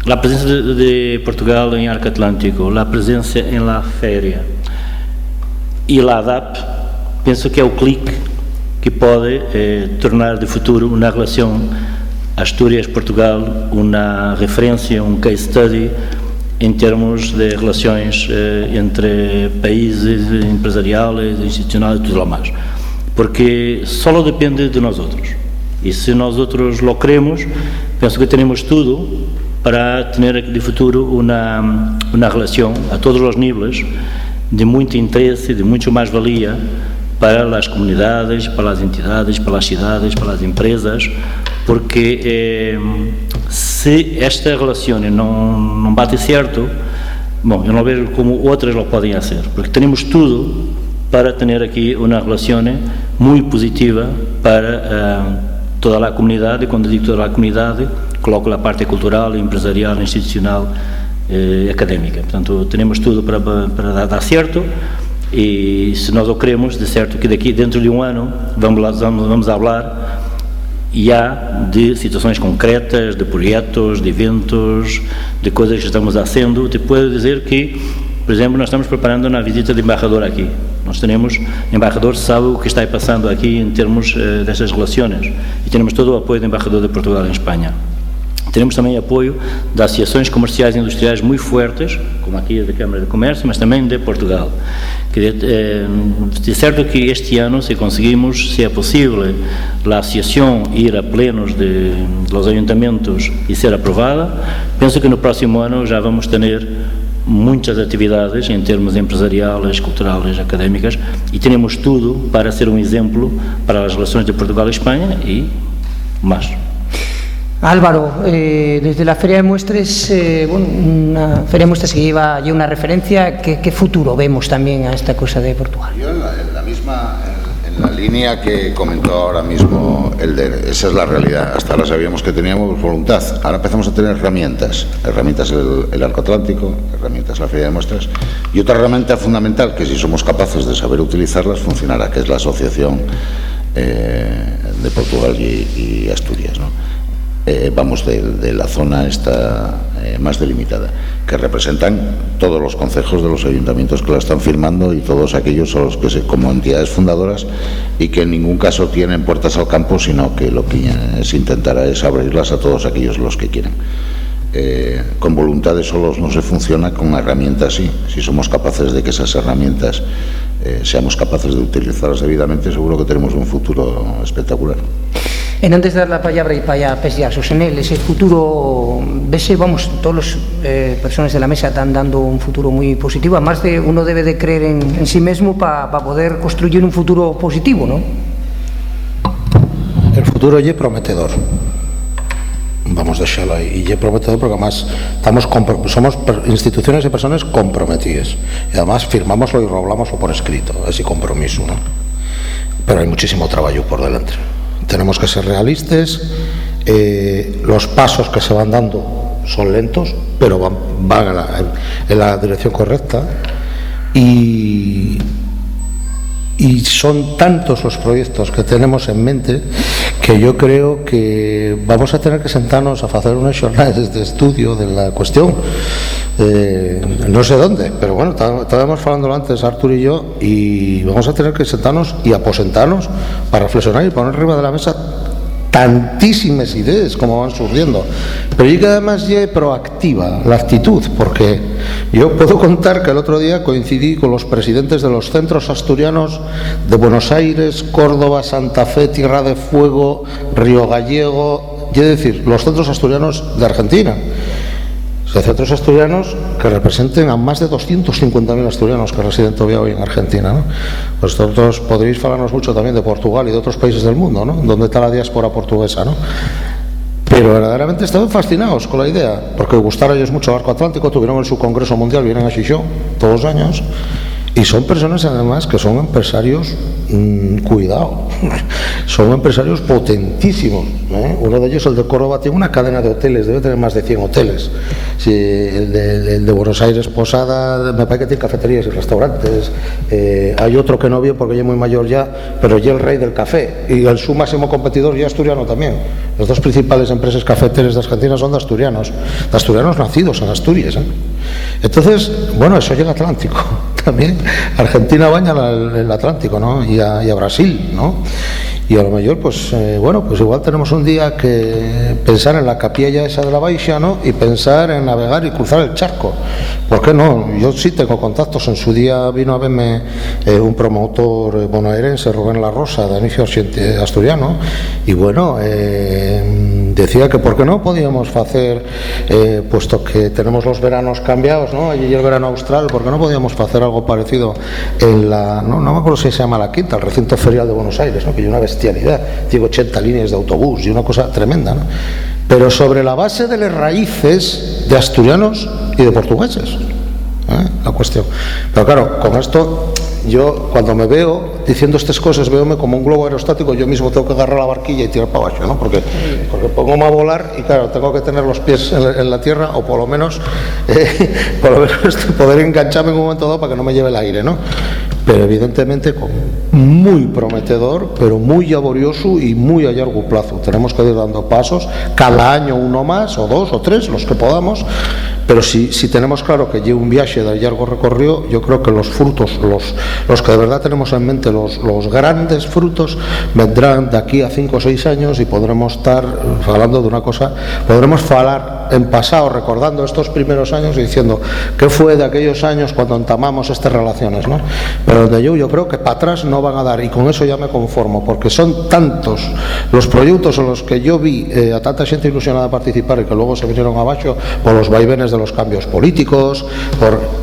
a presença de Portugal em Arco Atlântico, a presença em La Féria e la ADAP, penso que é o clique que pode tornar de futuro uma relação Astúrias-Portugal uma referência, um case study em termos de relações entre países empresariais, institucionais e tudo lo mais. Porque só depende de nós outros. E se nós outros lo queremos, penso que temos tudo para ter de futuro uma relação a todos os níveis de muito interesse, de muito mais-valia para as comunidades, para as entidades, para as cidades, para as empresas, porque se esta relação não bate certo, bom, eu não vejo como outras lo podem fazer, porque temos tudo para ter aqui uma relação muito positiva para toda a comunidade. E quando digo toda a comunidade, coloco a parte cultural, empresarial, institucional, académica. Portanto, temos tudo para dar certo. E se nós o queremos, de certo que daqui dentro de um ano vamos falar já de situações concretas, de projetos, de eventos, de coisas que estamos fazendo. Te puedo dizer que, por exemplo, nós estamos preparando uma visita de embaixador aqui. Nós temos embaixador, sabe o que está passando aqui em termos destas relações, e temos todo o apoio do embaixador de Portugal em Espanha. Temos também apoio de associações comerciais e industriais muito fortes, como aqui a da Câmara de Comércio, mas também de Portugal. É certo que este ano, se conseguimos, se é possível, a associação ir a plenos de los ayuntamientos e ser aprovada, penso que no próximo ano já vamos ter muitas atividades em termos empresariais, culturais, académicas, e temos tudo para ser um exemplo para as relações de Portugal e Espanha e mais. Álvaro, desde la Feria de Muestras, una Feria de Muestras que lleva ya una referencia, ¿qué futuro vemos también a esta cosa de Portugal? Yo en la línea que comentó ahora mismo Elder, esa es la realidad. Hasta ahora sabíamos que teníamos voluntad, ahora empezamos a tener herramientas el Arco Atlántico, herramientas la Feria de Muestras, y otra herramienta fundamental que si somos capaces de saber utilizarlas funcionará, que es la asociación de Portugal y Asturias, ¿no? Vamos, de la zona esta más delimitada, que representan todos los concejos de los ayuntamientos que la están firmando y todos aquellos a los que como entidades fundadoras, y que en ningún caso tienen puertas al campo, sino que lo que se intentará es abrirlas a todos aquellos los que quieren. Con voluntades solos no se funciona, con herramientas sí. Si somos capaces de que esas herramientas seamos capaces de utilizarlas debidamente, seguro que tenemos un futuro espectacular. En antes de dar la palabra y para ya Sosenel, ese futuro, vamos, todas las personas de la mesa están dando un futuro muy positivo. Además de uno debe de creer en sí mismo para poder construir un futuro positivo, ¿no? El futuro es prometedor. Vamos a dejarlo ahí. Y es prometedor porque además somos instituciones y personas comprometidas. Y además firmámoslo y roblámoslo por escrito, ese compromiso, ¿no? Pero hay muchísimo trabajo por delante. Tenemos que ser realistas, los pasos que se van dando son lentos, pero van en la dirección correcta, y son tantos los proyectos que tenemos en mente que yo creo que vamos a tener que sentarnos a hacer unas jornadas de estudio de la cuestión, no sé dónde, pero bueno, estábamos hablando antes Artur y yo, y vamos a tener que sentarnos y aposentarnos para reflexionar y poner arriba de la mesa tantísimas ideas como van surgiendo, pero yo que además ya proactiva la actitud, porque yo puedo contar que el otro día coincidí con los presidentes de los centros asturianos de Buenos Aires, Córdoba, Santa Fe, Tierra de Fuego, Río Gallego, es decir, los centros asturianos de Argentina. Centros asturianos que representen a más de 250.000 asturianos que residen todavía hoy en Argentina, ¿no? Pues vosotros podréis hablarnos mucho también de Portugal y de otros países del mundo, ¿no? Donde está la diáspora portuguesa, ¿no? Pero verdaderamente estaban fascinados con la idea, porque gustara ellos mucho el Arco Atlántico, tuvieron en su congreso mundial, vienen a Xixón todos los años, Y son personas además que son empresarios, cuidado, son empresarios potentísimos, ¿eh? Uno de ellos, el de Córdoba, tiene una cadena de hoteles, debe tener más de 100 hoteles. Sí, el de Buenos Aires, Posada, me parece que tiene cafeterías y restaurantes. Hay otro que no vi porque ya es muy mayor ya, pero ya el rey del café, y su máximo competidor ya asturiano también. Las dos principales empresas cafeteras de Argentina son de asturianos nacidos en Asturias, ¿eh? Entonces, bueno, eso llega al Atlántico también. Argentina baña el Atlántico, ¿no? Y a Brasil, ¿no? Y a lo mejor, pues, bueno, pues igual tenemos un día que pensar en la capilla esa de la Baixa, ¿no? Y pensar en navegar y cruzar el charco. ¿Por qué no? Yo sí tengo contactos. En su día vino a verme un promotor bonaerense, Rubén La Rosa, de inicio asturiano, y bueno, decía que por qué no podíamos hacer, puesto que tenemos los veranos cambiados, ¿no? Allí el verano austral, ¿por qué no podíamos hacer algo parecido en la, no me acuerdo si se llama La Quinta, el recinto ferial de Buenos Aires, ¿no? Que hay una bestialidad, digo 80 líneas de autobús y una cosa tremenda, ¿no? Pero sobre la base de las raíces de asturianos y de portugueses, la cuestión. Pero claro, con esto yo cuando me veo diciendo estas cosas, veome como un globo aerostático, yo mismo tengo que agarrar la barquilla y tirar para abajo, ¿no? Porque pongo a volar y claro, tengo que tener los pies en la tierra, o por lo menos poder engancharme en un momento dado para que no me lleve el aire, ¿no? Pero evidentemente muy prometedor, pero muy laborioso y muy a largo plazo. Tenemos que ir dando pasos, cada año uno más, o dos, o tres, los que podamos, pero si tenemos claro que lleva un viaje de largo recorrido, yo creo que los frutos, los que de verdad tenemos en mente, los grandes frutos, vendrán de aquí a 5 o 6 años y podremos estar hablando de una cosa, podremos hablar en pasado, recordando estos primeros años y diciendo qué fue de aquellos años cuando entamamos estas relaciones, ¿no? Pero donde yo creo que para atrás no van a dar, y con eso ya me conformo, porque son tantos los proyectos en los que yo vi a tanta gente ilusionada a participar y que luego se vinieron abajo por los vaivenes de los cambios políticos,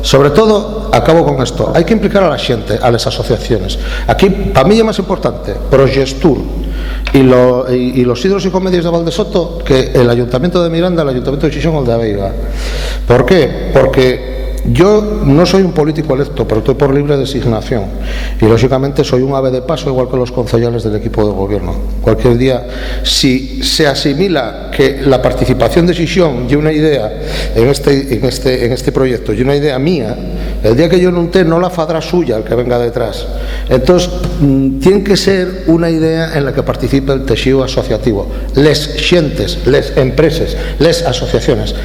sobre todo, acabo con esto, hay que implicar a la gente, a las asociaciones. Aquí, para mí es más importante Progestur y los hidros y comedios de Valdesoto que el Ayuntamiento de Miranda, el Ayuntamiento de Xixón o el de Aveiga. ¿Por qué? Porque yo no soy un político electo, pero estoy por libre designación y lógicamente soy un ave de paso, igual que los concejales del equipo de gobierno. Cualquier día, si se asimila que la participación de Xixón y una idea en este proyecto y una idea mía, el día que yo no la fadrá suya el que venga detrás. Entonces tiene que ser una idea en la que participe el tejido asociativo, les xentes, les empresas, les asociaciones.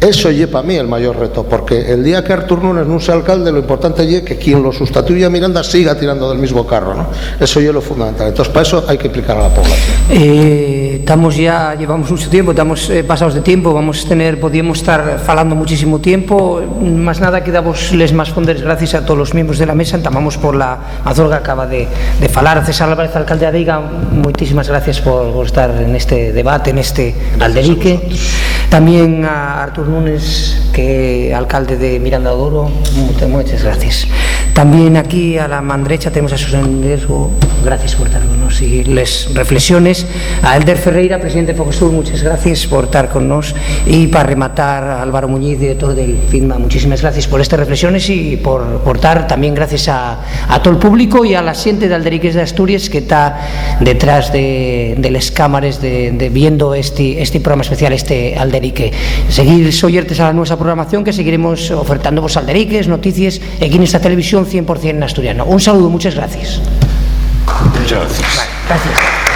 Eso es para mí el mayor reto, porque el día que Artur Nunes no sea alcalde, lo importante es que quien lo sustituya a Miranda siga tirando del mismo carro, ¿no? Eso es lo fundamental. Entonces, para eso hay que implicar a la población. Llevamos mucho tiempo, estamos pasados de tiempo, podíamos estar falando muchísimo tiempo, más nada que les más fonderes gracias a todos los miembros de la mesa. Entamamos por la Mazorga, acaba de falar César Álvarez, alcalde de Aveiga, muchísimas gracias por estar en este debate, en este alderique. También a Artur Nunes, que alcalde de Miranda de Douro, muchas gracias. También aquí a la mano derecha tenemos a Susana Riesgo, gracias por estar con nosotros y les reflexiones. A Elder Ferreira, presidente de Fogestur, muchas gracias por estar con nosotros. Y para rematar, a Álvaro Muñiz, director del FINMA, muchísimas gracias por estas reflexiones y por estar. También gracias a todo el público y a la gente de Alderiques de Asturias que está detrás de las cámaras viendo este programa especial, este alderique. Seguir soyertes a la nuestra programación, que seguiremos ofertando vos alderiques, noticias aquí en esta televisión 100% en asturiano. Un saludo, muchas gracias. Muchas gracias. Vale, gracias.